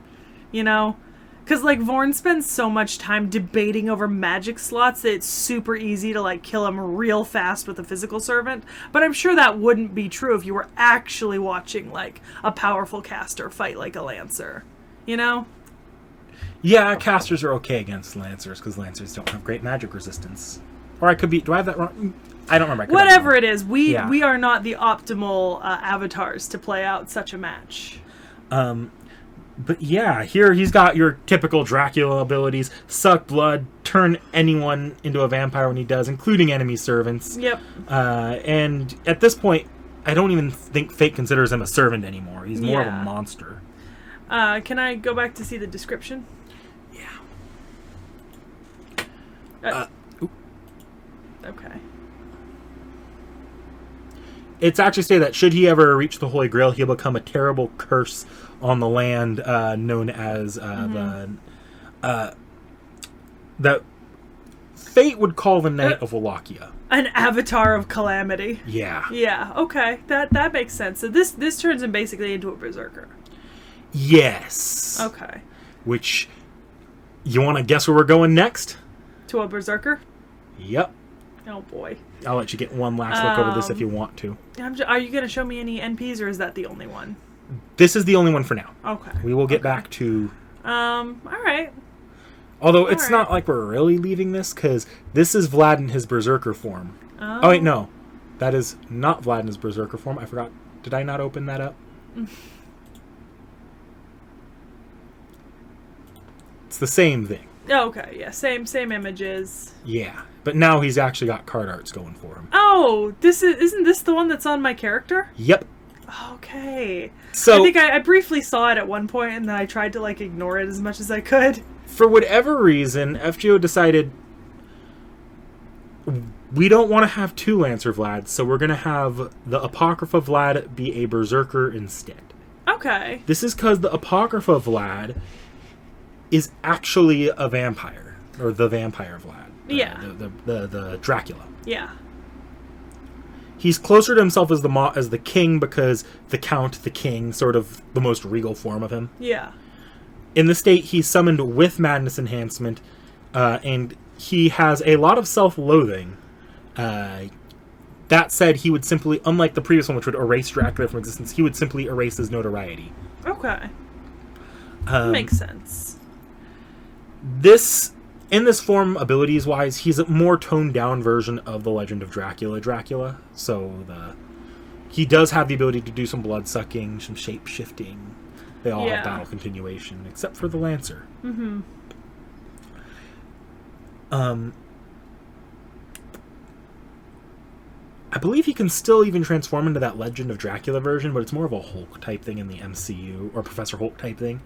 B: You know? Because, like, Vorn spends so much time debating over magic slots that it's super easy to, like, kill him real fast with a physical servant. But I'm sure that wouldn't be true if you were actually watching, like, a powerful caster fight like a lancer. You know?
A: Yeah, casters are okay against lancers, because lancers don't have great magic resistance. Or I could be... Do I have that wrong? I don't remember.
B: Whatever it is, we are not the optimal avatars to play out such a match.
A: But yeah, here he's got your typical Dracula abilities. Suck blood, turn anyone into a vampire when he does, including enemy servants.
B: Yep.
A: And at this point, I don't even think Fate considers him a servant anymore. He's more of a monster.
B: Can I go back to see the description?
A: Yeah.
B: Okay.
A: It's actually stated that should he ever reach the Holy Grail, he'll become a terrible curse on the land known as that Fate would call the Knight of Wallachia.
B: An avatar of calamity.
A: Yeah.
B: Yeah, okay. That makes sense. So this turns him basically into a berserker.
A: Yes.
B: Okay.
A: Which, you want to guess where we're going next?
B: To a berserker?
A: Yep.
B: Oh boy.
A: I'll let you get one last look over this if you want to.
B: Are you going to show me any NPs, or is that the only one?
A: This is the only one for now.
B: Okay.
A: We will get back to...
B: alright.
A: Although it's not like we're really leaving this, because this is Vlad in his berserker form. Oh, wait, no. That is not Vlad in his berserker form. I forgot. Did I not open that up? It's the same thing.
B: Oh, okay, yeah. Same images.
A: Yeah. But now he's actually got card arts going for him.
B: Oh, isn't this the one that's on my character?
A: Yep.
B: Okay.
A: So
B: I think I briefly saw it at one point, and then I tried to, like, ignore it as much as I could.
A: For whatever reason, FGO decided we don't want to have two Lancer Vlads, so we're going to have the Apocrypha Vlad be a Berserker instead.
B: Okay.
A: This is because the Apocrypha Vlad is actually a vampire, or the Vampire Vlad.
B: Yeah.
A: The Dracula.
B: Yeah.
A: He's closer to himself as the king because the Count, the king, sort of the most regal form of him.
B: Yeah.
A: In the state, he's summoned with Madness Enhancement, and he has a lot of self-loathing. That said, he would simply, unlike the previous one, which would erase Dracula from existence, he would simply erase his notoriety.
B: Okay. Makes sense.
A: In this form, abilities-wise, he's a more toned-down version of the Legend of Dracula. So he does have the ability to do some blood-sucking, some shape-shifting. They all have battle continuation, except for the Lancer.
B: Mm-hmm.
A: I believe he can still even transform into that Legend of Dracula version, but it's more of a Hulk-type thing in the MCU, or Professor Hulk-type thing.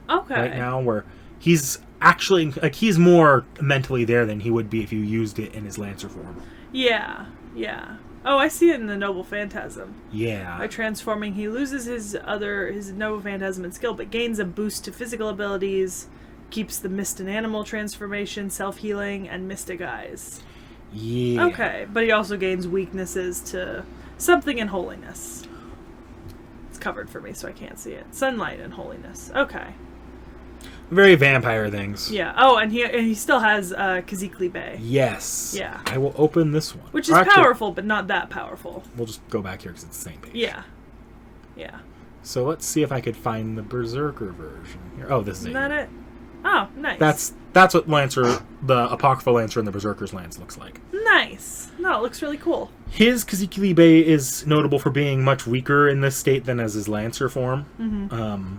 B: Okay.
A: Right now, where he's actually, like, he's more mentally there than he would be if you used it in his Lancer form.
B: Yeah. Oh, I see it in the Noble Phantasm.
A: Yeah.
B: By transforming, he loses his Noble Phantasm and skill, but gains a boost to physical abilities, keeps the Mist and Animal transformation, self-healing, and Mystic Eyes.
A: Yeah.
B: Okay, but he also gains weaknesses to something in Holiness. It's covered for me, so I can't see it. Sunlight and Holiness. Okay.
A: Very vampire things.
B: Yeah. Oh, and he still has Castlevania Bay.
A: Yes.
B: Yeah.
A: I will open this one.
B: Which is powerful, but not that powerful.
A: We'll just go back here because it's the same page.
B: Yeah. Yeah.
A: So let's see if I could find the Berserker version here. Oh, this is
B: Isn't that it? Oh, nice.
A: That's what the Apocryphal Lancer and the Berserker's Lance looks like.
B: Nice. No, it looks really cool.
A: His Castlevania Bay is notable for being much weaker in this state than as his Lancer form.
B: Mm-hmm.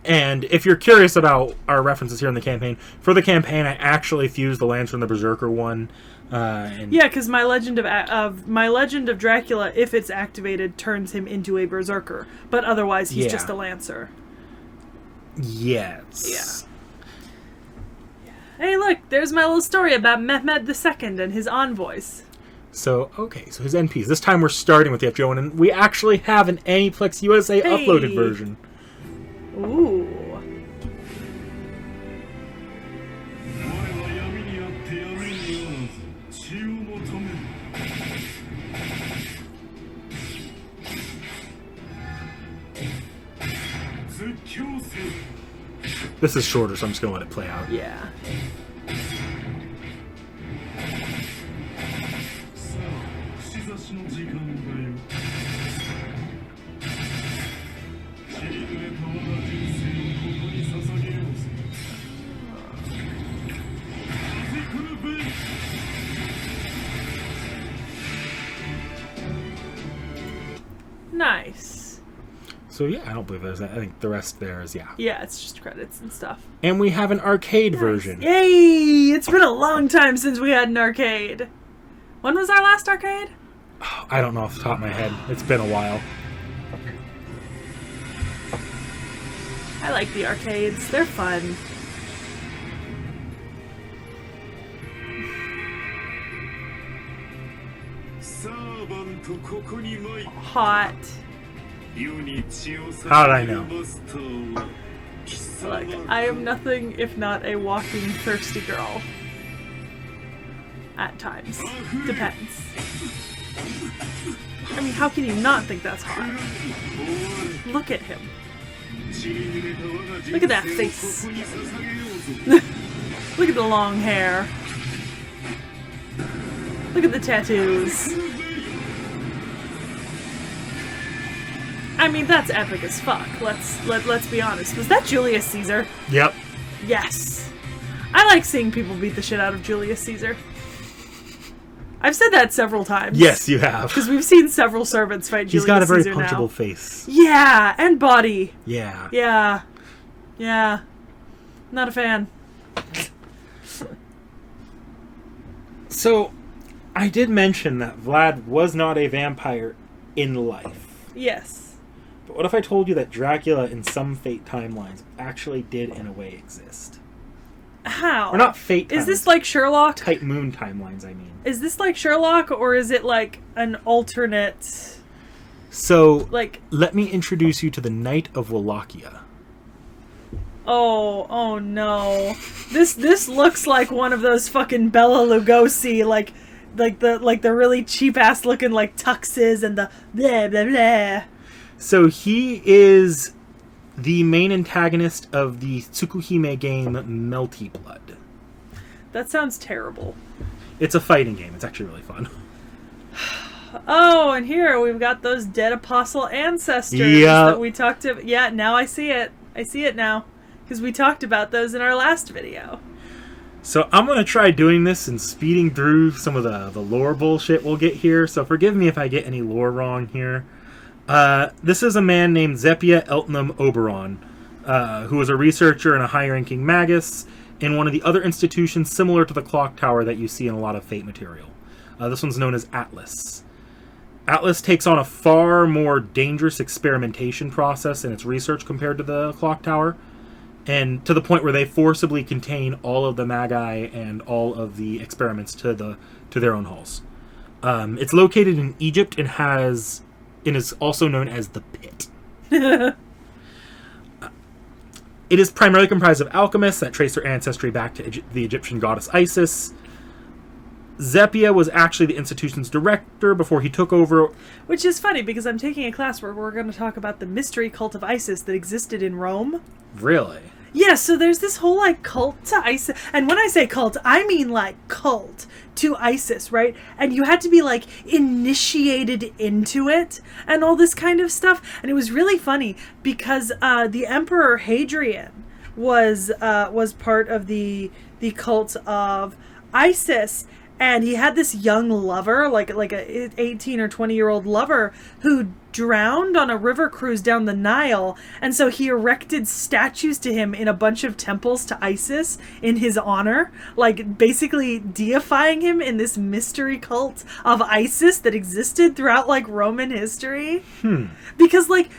A: And if you're curious about our references here in the campaign, for the campaign I actually fused the Lancer and the Berserker one.
B: Yeah, because my Legend of Dracula, if it's activated, turns him into a Berserker, but otherwise he's just a Lancer.
A: Yes.
B: Yeah. Hey, look, there's my little story about Mehmed II and his envoys.
A: So, okay, so his NPs. This time we're starting with the FGO, and we actually have an Aniplex USA uploaded version.
B: Ooh.
A: This is shorter, so I'm just going to let it play out.
B: Yeah. Nice.
A: So yeah, I don't believe there's that. I think the rest there is
B: Yeah, it's just credits and stuff.
A: And we have an arcade version.
B: Yay! It's been a long time since we had an arcade. When was our last arcade?
A: Oh, I don't know off the top of my head. It's been a while.
B: I like the arcades. They're fun. Hot.
A: How did I know?
B: Look, I am nothing if not a walking thirsty girl. At times. Depends. I mean, how can you not think that's hot? Look at him. Look at that face. Look at the long hair. Look at the tattoos. I mean, that's epic as fuck. Let's be honest. Was that Julius Caesar?
A: Yep.
B: Yes. I like seeing people beat the shit out of Julius Caesar. I've said that several times.
A: Yes, you have.
B: Because we've seen several servants fight Julius Caesar.
A: He's got a very
B: Caesar
A: punchable
B: now.
A: face.
B: Yeah, and body.
A: Yeah.
B: Yeah. Yeah. Not a fan.
A: So, I did mention that Vlad was not a vampire in life.
B: Yes.
A: But what if I told you that Dracula in some Fate timelines actually did in a way exist?
B: How?
A: Or not Fate timelines.
B: Is this like Sherlock?
A: Type Moon timelines, I mean.
B: Is this like Sherlock, or is it like an alternate...
A: So,
B: like...
A: let me introduce you to the Knight of Wallachia.
B: Oh no. This looks like one of those fucking Bela Lugosi, like the really cheap ass looking like tuxes and the blah blah blah.
A: So he is the main antagonist of the Tsukuhime game Melty Blood.
B: That sounds terrible.
A: It's a fighting game. It's actually really fun.
B: Oh, and here we've got those dead apostle ancestors that we talked about. Yeah, now I see it. I see it now. Because we talked about those in our last video.
A: So I'm going to try doing this and speeding through some of the lore bullshit we'll get here. So forgive me if I get any lore wrong here. This is a man named Sekhie Eltnam Oberon, who was a researcher and a high-ranking magus in one of the other institutions similar to the clock tower that you see in a lot of Fate material. This one's known as Atlas. Atlas takes on a far more dangerous experimentation process in its research compared to the clock tower, and to the point where they forcibly contain all of the magi and all of the experiments to their own halls. It's located in Egypt and is also known as the Pit. It is primarily comprised of alchemists that trace their ancestry back to the Egyptian goddess Isis. Sekhie was actually the institution's director before he took over.
B: Which is funny, because I'm taking a class where we're going to talk about the mystery cult of Isis that existed in Rome.
A: Really?
B: Yeah, so there's this whole, like, cult to ISIS. And when I say cult, I mean, like, cult to ISIS, right? And you had to be, like, initiated into it and all this kind of stuff. And it was really funny because the Emperor Hadrian was part of the cult of ISIS. And he had this young lover, like a 18 or 20-year-old lover, who drowned on a river cruise down the Nile. And so he erected statues to him in a bunch of temples to Isis in his honor, like basically deifying him in this mystery cult of Isis that existed throughout like Roman history. Because like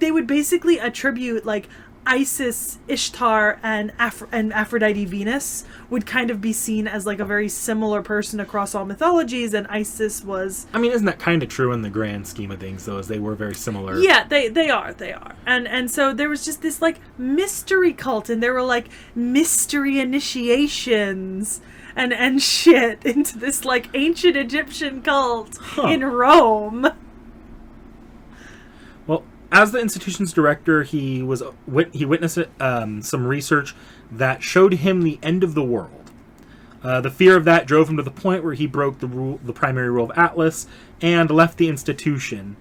B: they would basically attribute like Isis, Ishtar, and Aphrodite Venus would kind of be seen as like a very similar person across all mythologies, and Isis was...
A: I mean, isn't that kind of true in the grand scheme of things, though, as they were very similar?
B: Yeah, they are. And so there was just this like mystery cult, and there were like mystery initiations and shit into this like ancient Egyptian cult in Rome.
A: Well, as the institution's director, he witnessed some research that showed him the end of the world. The fear of that drove him to the point where he broke the primary rule of Atlas and left the institution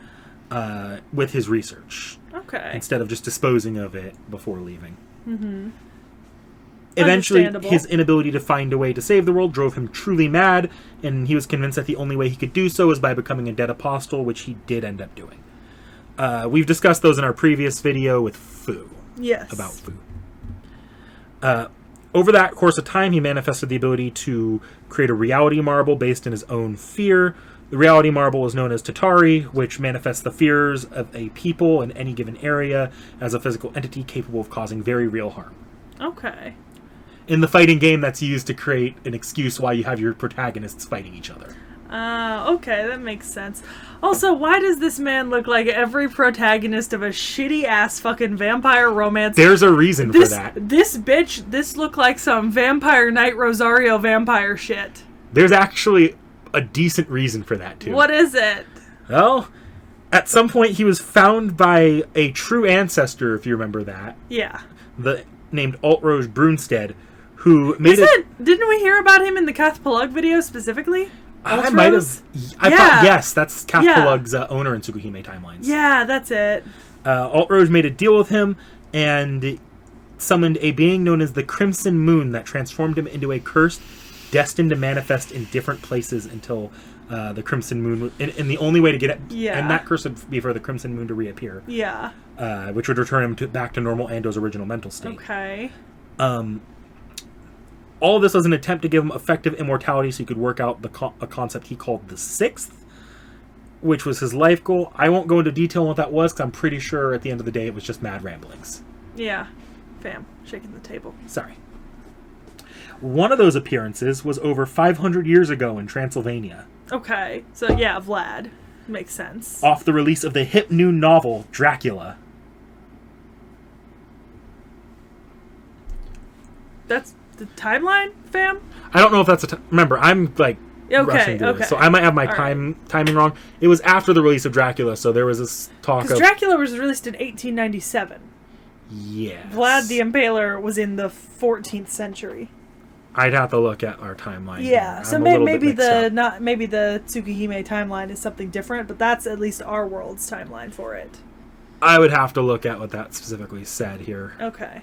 A: with his research.
B: Okay.
A: Instead of just disposing of it before leaving. Mm-hmm. Eventually, his inability to find a way to save the world drove him truly mad, and he was convinced that the only way he could do so was by becoming a dead apostle, which he did end up doing. We've discussed those in our previous video with Fu.
B: Yes.
A: About Fu. Over that course of time, he manifested the ability to create a reality marble based in his own fear. The reality marble is known as T.H.E, which manifests the fears of a people in any given area as a physical entity capable of causing very real harm.
B: Okay.
A: In the fighting game, that's used to create an excuse why you have your protagonists fighting each other.
B: Okay, that makes sense. Also, why does this man look like every protagonist of a shitty-ass fucking vampire romance?
A: There's a reason for that.
B: This look like some Vampire Knight Rosario vampire shit.
A: There's actually a decent reason for that, too.
B: What is it?
A: Well, at some point he was found by a true ancestor, if you remember that.
B: Yeah.
A: Named Altroge Brunstead, who made it...
B: Didn't we hear about him in the Cath-Palug video specifically?
A: I might have... I thought, yes, that's Cath-Palug's owner in Tsukihime Timelines.
B: Yeah, that's it.
A: Altroge made a deal with him and summoned a being known as the Crimson Moon that transformed him into a curse destined to manifest in different places until the Crimson Moon... And the only way to get it...
B: Yeah.
A: And that curse would be for the Crimson Moon to reappear.
B: Yeah.
A: Which would return him back to normal Ando's original mental state.
B: Okay.
A: All of this was an attempt to give him effective immortality so he could work out a concept he called the Sixth, which was his life goal. I won't go into detail on what that was, because I'm pretty sure at the end of the day it was just mad ramblings.
B: Yeah. Fam. Shaking the table.
A: Sorry. One of those appearances was over 500 years ago in Transylvania.
B: Okay. So, yeah, Vlad. Makes sense.
A: Off the release of the hip new novel, Dracula.
B: That's the timeline, fam?
A: I don't know if that's remember, I'm like rushing through this, so I might have my timing wrong. It was after the release of Dracula, so there was this talk of...
B: Because Dracula was released in 1897.
A: Yes.
B: Vlad the Impaler was in the 14th century.
A: I'd have to look at our timeline.
B: Yeah, so maybe the Tsukihime timeline is something different, but that's at least our world's timeline for it.
A: I would have to look at what that specifically said here.
B: Okay.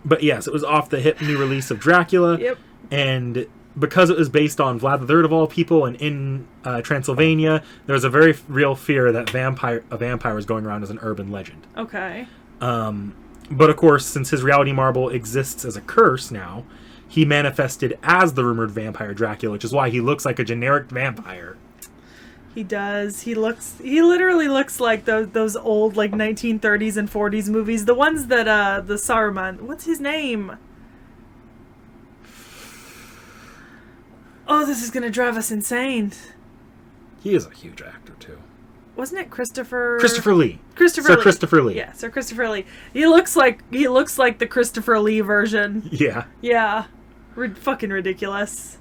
A: But yes, it was off the hip new release of Dracula.
B: Yep.
A: And because it was based on Vlad III of all people and in Transylvania, there was a very real fear that a vampire was going around as an urban legend.
B: Okay.
A: But of course, since his reality marble exists as a curse now, he manifested as the rumored vampire Dracula, which is why he looks like a generic vampire.
B: He does. He literally looks like those old like 1930s and 40s movies. The ones that the Saruman, what's his name? Oh, this is gonna drive us insane.
A: He is a huge actor too.
B: Wasn't it Christopher
A: Lee.
B: Sir
A: Christopher Lee.
B: Yeah, Sir Christopher Lee. He looks like the Christopher Lee version.
A: Yeah.
B: Yeah. Fucking ridiculous.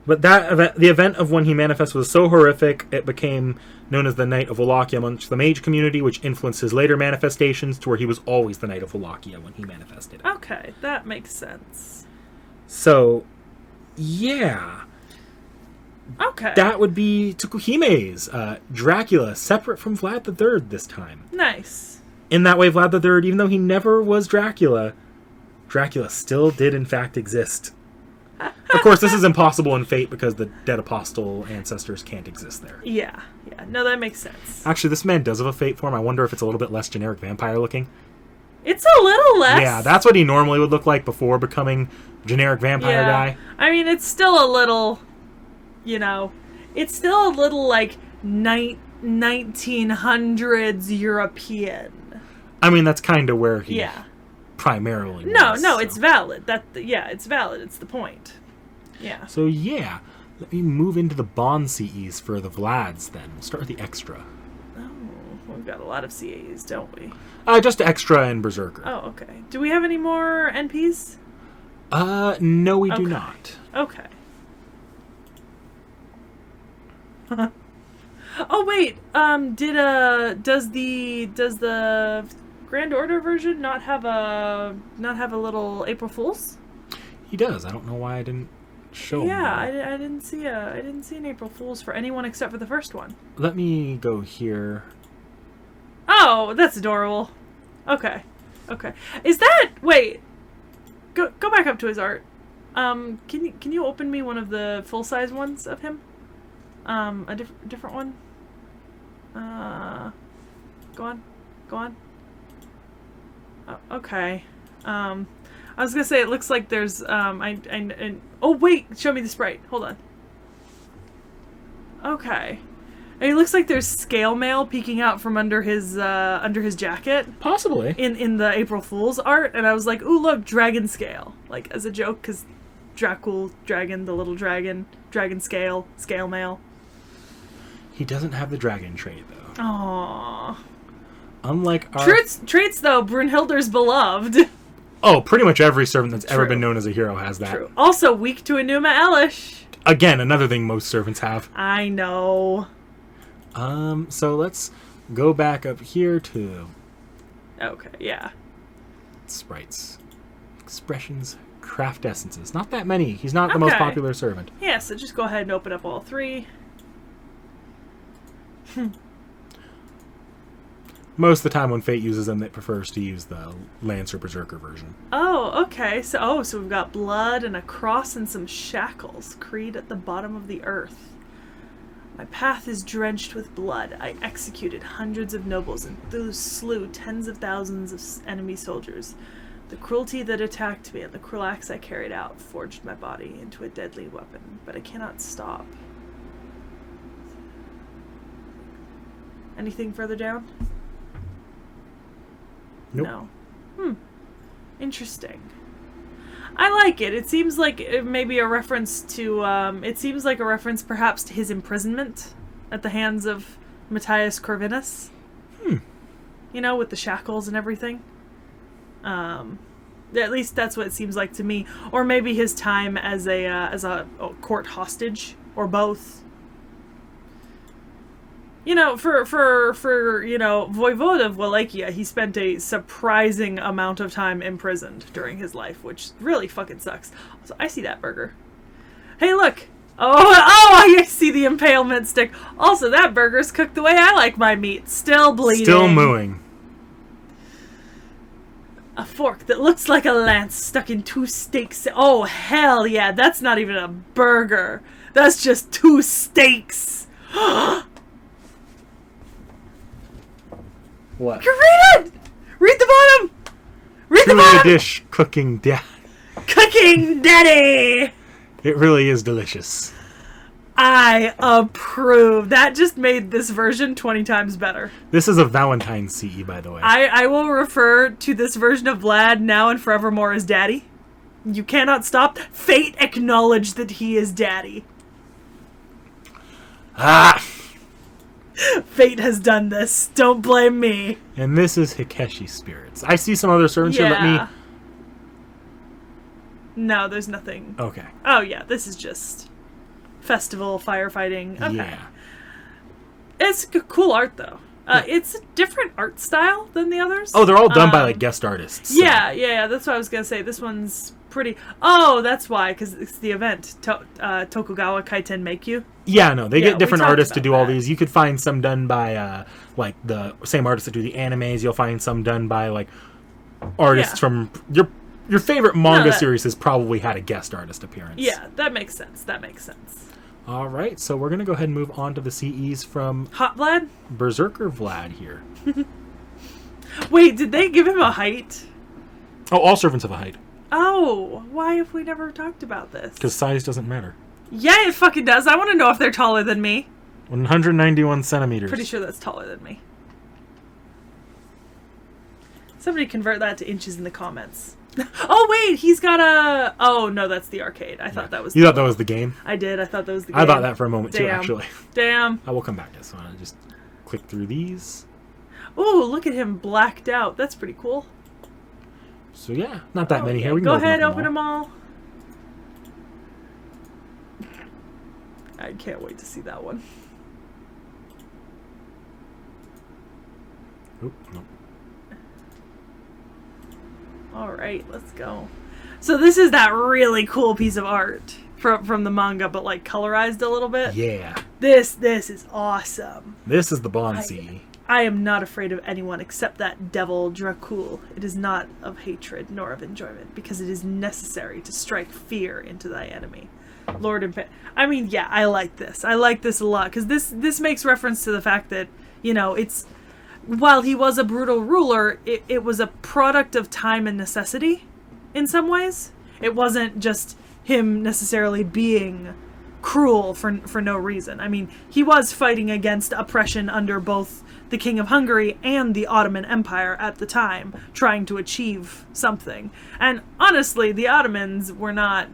A: But the event of when he manifested was so horrific, it became known as the Night of Wallachia amongst the mage community, which influenced his later manifestations to where he was always the Night of Wallachia when he manifested.
B: Okay, that makes sense.
A: So, yeah.
B: Okay.
A: That would be Tsukuhime's Dracula, separate from Vlad III this time.
B: Nice.
A: In that way, Vlad III, even though he never was Dracula, Dracula still did in fact exist. Of course, this is impossible in Fate because the dead apostle ancestors can't exist there.
B: Yeah. No, that makes sense.
A: Actually, this man does have a Fate form. I wonder if it's a little bit less generic vampire looking.
B: It's a little less.
A: Yeah, that's what he normally would look like before becoming generic vampire guy.
B: I mean, it's still a little, it's still a little like 1900s European.
A: I mean, that's kind of where he primarily was.
B: No, it's valid. It's valid. It's the point. Yeah.
A: So, yeah. Let me move into the Bond CEs for the Vlads, then. We'll start with the extra.
B: Oh, we've got a lot of CAs, don't we?
A: Just extra and Berserker.
B: Oh, okay. Do we have any more NPs?
A: No, we do not.
B: Okay. Oh, wait. Does the Grand Order version not have a little April Fool's?
A: He does. I don't know why I didn't show him.
B: Yeah, I didn't see an April Fool's for anyone except for the first one.
A: Let me go here.
B: Oh, that's adorable. Okay. Is that Go back up to his art. Can you open me one of the full size ones of him? A different one. Go on. Oh, okay. I was gonna say it looks like there's oh wait, show me the sprite. Hold on. Okay. And it looks like there's scale mail peeking out from under his jacket.
A: Possibly.
B: In the April Fool's art, and I was like, ooh, look, dragon scale. Like, as a joke, because Dracul, dragon, the little dragon scale mail.
A: He doesn't have the dragon trait, though.
B: Aww.
A: Unlike our...
B: Traits, though, Brunhilde's beloved.
A: Oh, pretty much every servant that's ever been known as a hero has that.
B: True. Also weak to Enuma Elish.
A: Again, another thing most servants have.
B: I know.
A: So let's go back up here to...
B: Okay, yeah.
A: Sprites. Expressions. Craft essences. Not that many. He's not the most popular servant.
B: Yeah, so just go ahead and open up all three.
A: Most of the time when Fate uses them, it prefers to use the Lancer Berserker version.
B: Oh, okay. So we've got blood and a cross and some shackles. Creed at the bottom of the earth. My path is drenched with blood. I executed hundreds of nobles and slew tens of thousands of enemy soldiers. The cruelty that attacked me and the cruel axe I carried out forged my body into a deadly weapon, but I cannot stop. Anything further down?
A: Nope.
B: No. Interesting. I like it. It seems like it may be a reference to, it seems like a reference perhaps to his imprisonment at the hands of Matthias Corvinus. With the shackles and everything. At least that's what it seems like to me. Or maybe his time as a court hostage, or both. For Voivode of Wallachia, he spent a surprising amount of time imprisoned during his life, which really fucking sucks. So I see that burger. Hey, look! Oh, I see the impalement stick. Also, that burger's cooked the way I like my meat. Still bleeding.
A: Still mooing.
B: A fork that looks like a lance stuck in two steaks. Oh, hell yeah, that's not even a burger. That's just two steaks.
A: What?
B: You read it! Read the bottom! Read the bottom!
A: Truly a dish cooking
B: Cooking daddy!
A: It really is delicious.
B: I approve. That just made this version 20 times better.
A: This is a Valentine's CE, by the way.
B: I will refer to this version of Vlad now and forevermore as Daddy. You cannot stop. Fate acknowledged that he is Daddy. Fate has done this. Don't blame me.
A: And this is Hikeshi spirits. I see some other servants here. Let me...
B: No, there's nothing.
A: Okay.
B: Oh, yeah. This is just... festival firefighting. Okay.
A: Yeah.
B: It's cool art, though. It's a different art style than the others.
A: Oh, they're all done by, like, guest artists. So.
B: Yeah, that's what I was going to say. This one's pretty... Oh, that's why, because it's the event. Tokugawa Kaiten Meikyu.
A: Yeah, no, they get different artists to do all
B: that.
A: these. You could find some done by, like, the same artists that do the animes. You'll find some done by, like, artists from... Your favorite manga series has probably had a guest artist appearance.
B: Yeah, that makes sense.
A: All right, so we're going to go ahead and move on to the CEs from...
B: Hot Vlad?
A: Berserker Vlad here.
B: Wait, did they give him a height?
A: Oh, all servants have a height.
B: Oh, why have we never talked about this?
A: Because size doesn't matter.
B: Yeah, it fucking does. I want to know if they're taller than me.
A: 191 centimeters.
B: Pretty sure that's taller than me. Somebody convert that to inches in the comments. Oh, wait, he's got a... Oh, no, that's the arcade. I thought that was...
A: You thought that was the game?
B: I did. I thought that was the game.
A: I thought that for a moment, too, actually.
B: Damn.
A: I will come back to this one. I'll just click through these.
B: Ooh, look at him blacked out. That's pretty cool.
A: So, yeah, not that many here. We can
B: go ahead, open them all. I can't wait to see that one.
A: Oop, no.
B: All right, let's go. So this is that really cool piece of art from the manga, but like colorized a little bit.
A: Yeah.
B: This is awesome.
A: This is the Bond CE.
B: I am not afraid of anyone except that devil Dracul. It is not of hatred nor of enjoyment, because it is necessary to strike fear into thy enemy. Lord and I mean, yeah, I like this. I like this a lot, because this makes reference to the fact that, you know, it's... While he was a brutal ruler, it was a product of time and necessity in some ways. It wasn't just him necessarily being cruel for no reason. I mean, he was fighting against oppression under both the King of Hungary and the Ottoman Empire at the time, trying to achieve something. And honestly, the Ottomans were not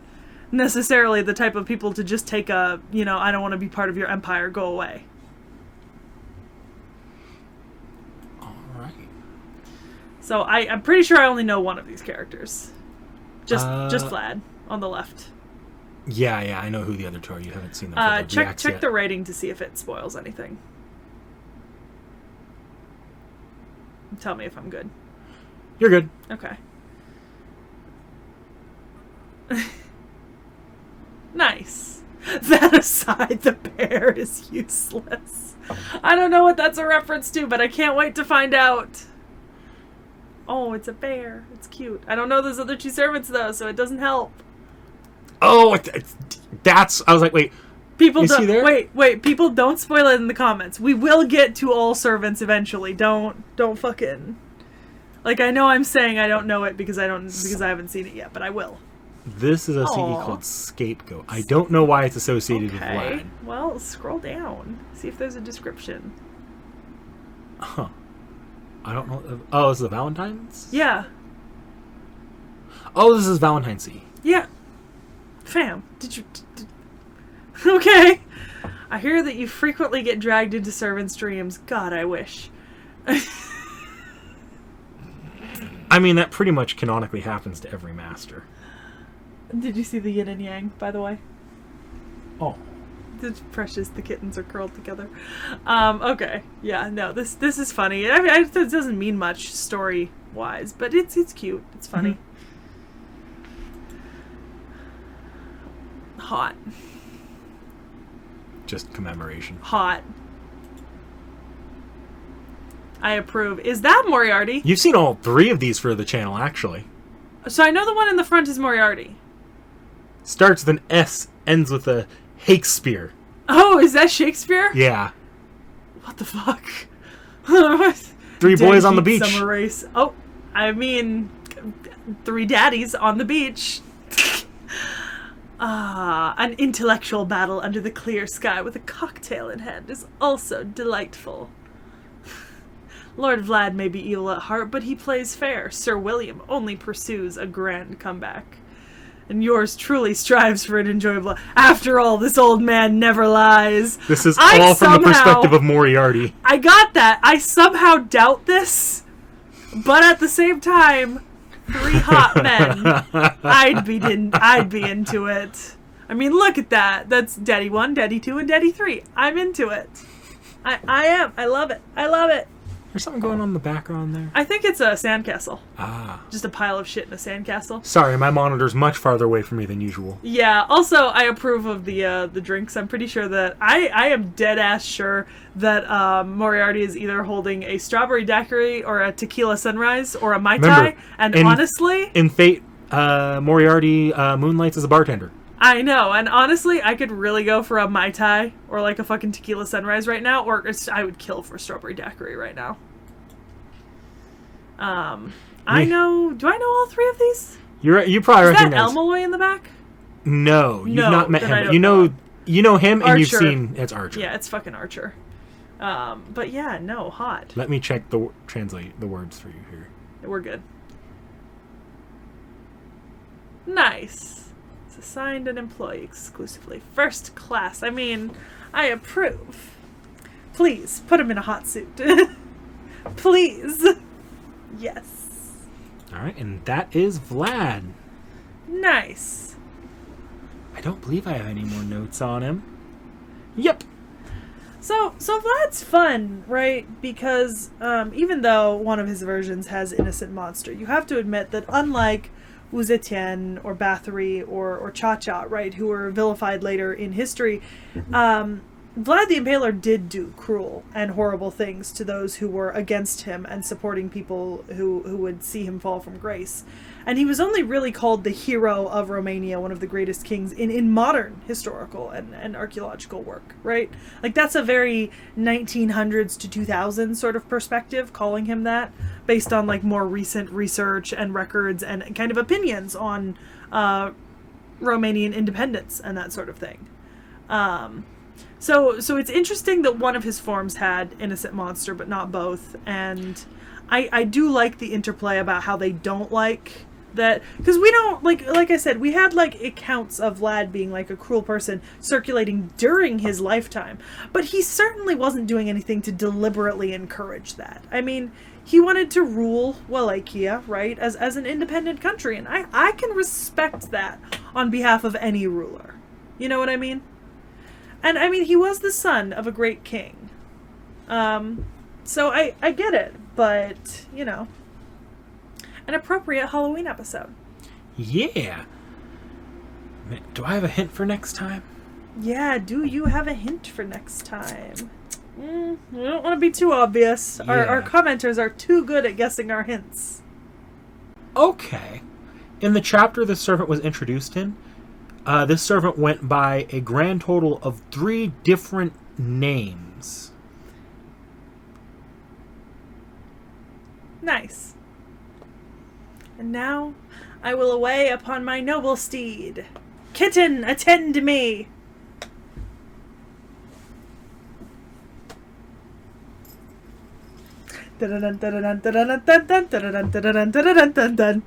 B: necessarily the type of people to just take a, you know, I don't want to be part of your empire, go away. So I'm pretty sure I only know one of these characters. Just Vlad on the left.
A: Yeah, I know who the other two are. You haven't seen them.
B: Check the rating to see if it spoils anything. Tell me if I'm good.
A: You're good.
B: Okay. Nice. That aside, the bear is useless. I don't know what that's a reference to, but I can't wait to find out. Oh, it's a bear. It's cute. I don't know those other two servants, though, so it doesn't help.
A: Oh, that's... I was like, wait.
B: People don't... Wait. People don't spoil it in the comments. We will get to all servants eventually. Don't fucking... Like, I know I'm saying I don't know it because I haven't seen it yet, but I will.
A: This is a CE called Scapegoat. I don't know why it's associated with Vlad.
B: Well, scroll down. See if there's a description.
A: Huh. I don't know. Oh, this is the Valentine's?
B: Yeah.
A: Oh, this is Valentine's CE.
B: Yeah. Fam, did you... Okay. I hear that you frequently get dragged into servants' dreams. God, I wish.
A: I mean, that pretty much canonically happens to every master.
B: Did you see the yin and yang, by the way?
A: Oh.
B: It's precious. The kittens are curled together. Okay. Yeah, no, this is funny. I mean, it doesn't mean much story-wise, but it's cute. It's funny. Mm-hmm. Hot.
A: Just commemoration.
B: Hot. I approve. Is that Moriarty?
A: You've seen all three of these for the channel, actually.
B: So I know the one in the front is Moriarty.
A: Starts with an S, ends with a Shakespeare.
B: Oh, is that Shakespeare?
A: Yeah.
B: What the fuck?
A: Three boys on the beach.
B: Summer race. Oh, I mean, three daddies on the beach. An intellectual battle under the clear sky with a cocktail in hand is also delightful. Lord Vlad may be evil at heart, but he plays fair. Sir William only pursues a grand comeback. And yours truly strives for an enjoyable... After all, this old man never lies.
A: This is all from the perspective of Moriarty.
B: I got that. I somehow doubt this. But at the same time, three hot men. I'd be into it. I mean, look at that. That's Daddy 1, Daddy 2, and Daddy 3. I'm into it. I am. I love it. I love it.
A: There's something going on in the background there.
B: I think it's a sandcastle.
A: Ah.
B: Just a pile of shit in a sandcastle.
A: Sorry, my monitor's much farther away from me than usual.
B: Yeah, also, I approve of the drinks. I'm pretty sure that... I am dead-ass sure that Moriarty is either holding a strawberry daiquiri or a tequila sunrise or a Mai Tai.
A: Remember,
B: And honestly...
A: In Fate, Moriarty moonlights as a bartender.
B: I know, and honestly, I could really go for a Mai Tai or like a fucking tequila sunrise right now, or I would kill for a strawberry daiquiri right now. I know... Do I know all three of these?
A: You probably
B: Is
A: recognize...
B: that Elmaloy in the back?
A: No, you've not met him.
B: then I
A: But
B: don't
A: you know him, and you've
B: Archer.
A: seen... It's Archer.
B: Yeah, it's fucking Archer. But yeah, no, hot.
A: Let me translate the words for you here.
B: We're good. Nice. It's assigned an employee exclusively. First class. I mean, I approve. Please, put him in a hot suit. Please. Yes.
A: Alright, and that is Vlad.
B: Nice.
A: I don't believe I have any more notes on him. Yep.
B: So Vlad's fun, right? Because even though one of his versions has Innocent Monster, you have to admit that unlike T.H.E or Bathory or Cha-Cha, right, who were vilified later in history, Vlad the Impaler did do cruel and horrible things to those who were against him and supporting people who would see him fall from grace. And he was only really called the hero of Romania, one of the greatest kings in modern historical and archaeological work, right? Like, that's a very 1900s to 2000s sort of perspective, calling him that, based on, like, more recent research and records and kind of opinions on Romanian independence and that sort of thing. So it's interesting that one of his forms had Innocent Monster, but not both. And I do like the interplay about how they don't like that, because we don't, like I said, we had like accounts of Vlad being like a cruel person circulating during his lifetime, but he certainly wasn't doing anything to deliberately encourage that. I mean, he wanted to rule Wallachia, right, as an independent country, and I can respect that on behalf of any ruler. You know what I mean? And I mean, he was the son of a great king. So I get it, but, you know, an appropriate Halloween episode.
A: Yeah. Man, do I have a hint for next time?
B: Yeah, do you have a hint for next time? We don't want to be too obvious.
A: Yeah.
B: Our commenters are too good at guessing our hints.
A: Okay. In the chapter the servant was introduced in, this servant went by a grand total of 3 different names.
B: Nice. And now I will away upon my noble steed. Kitten, attend me! Dun dun dun dun dun dun dun dun dun dun dun dun dun dun dun dun.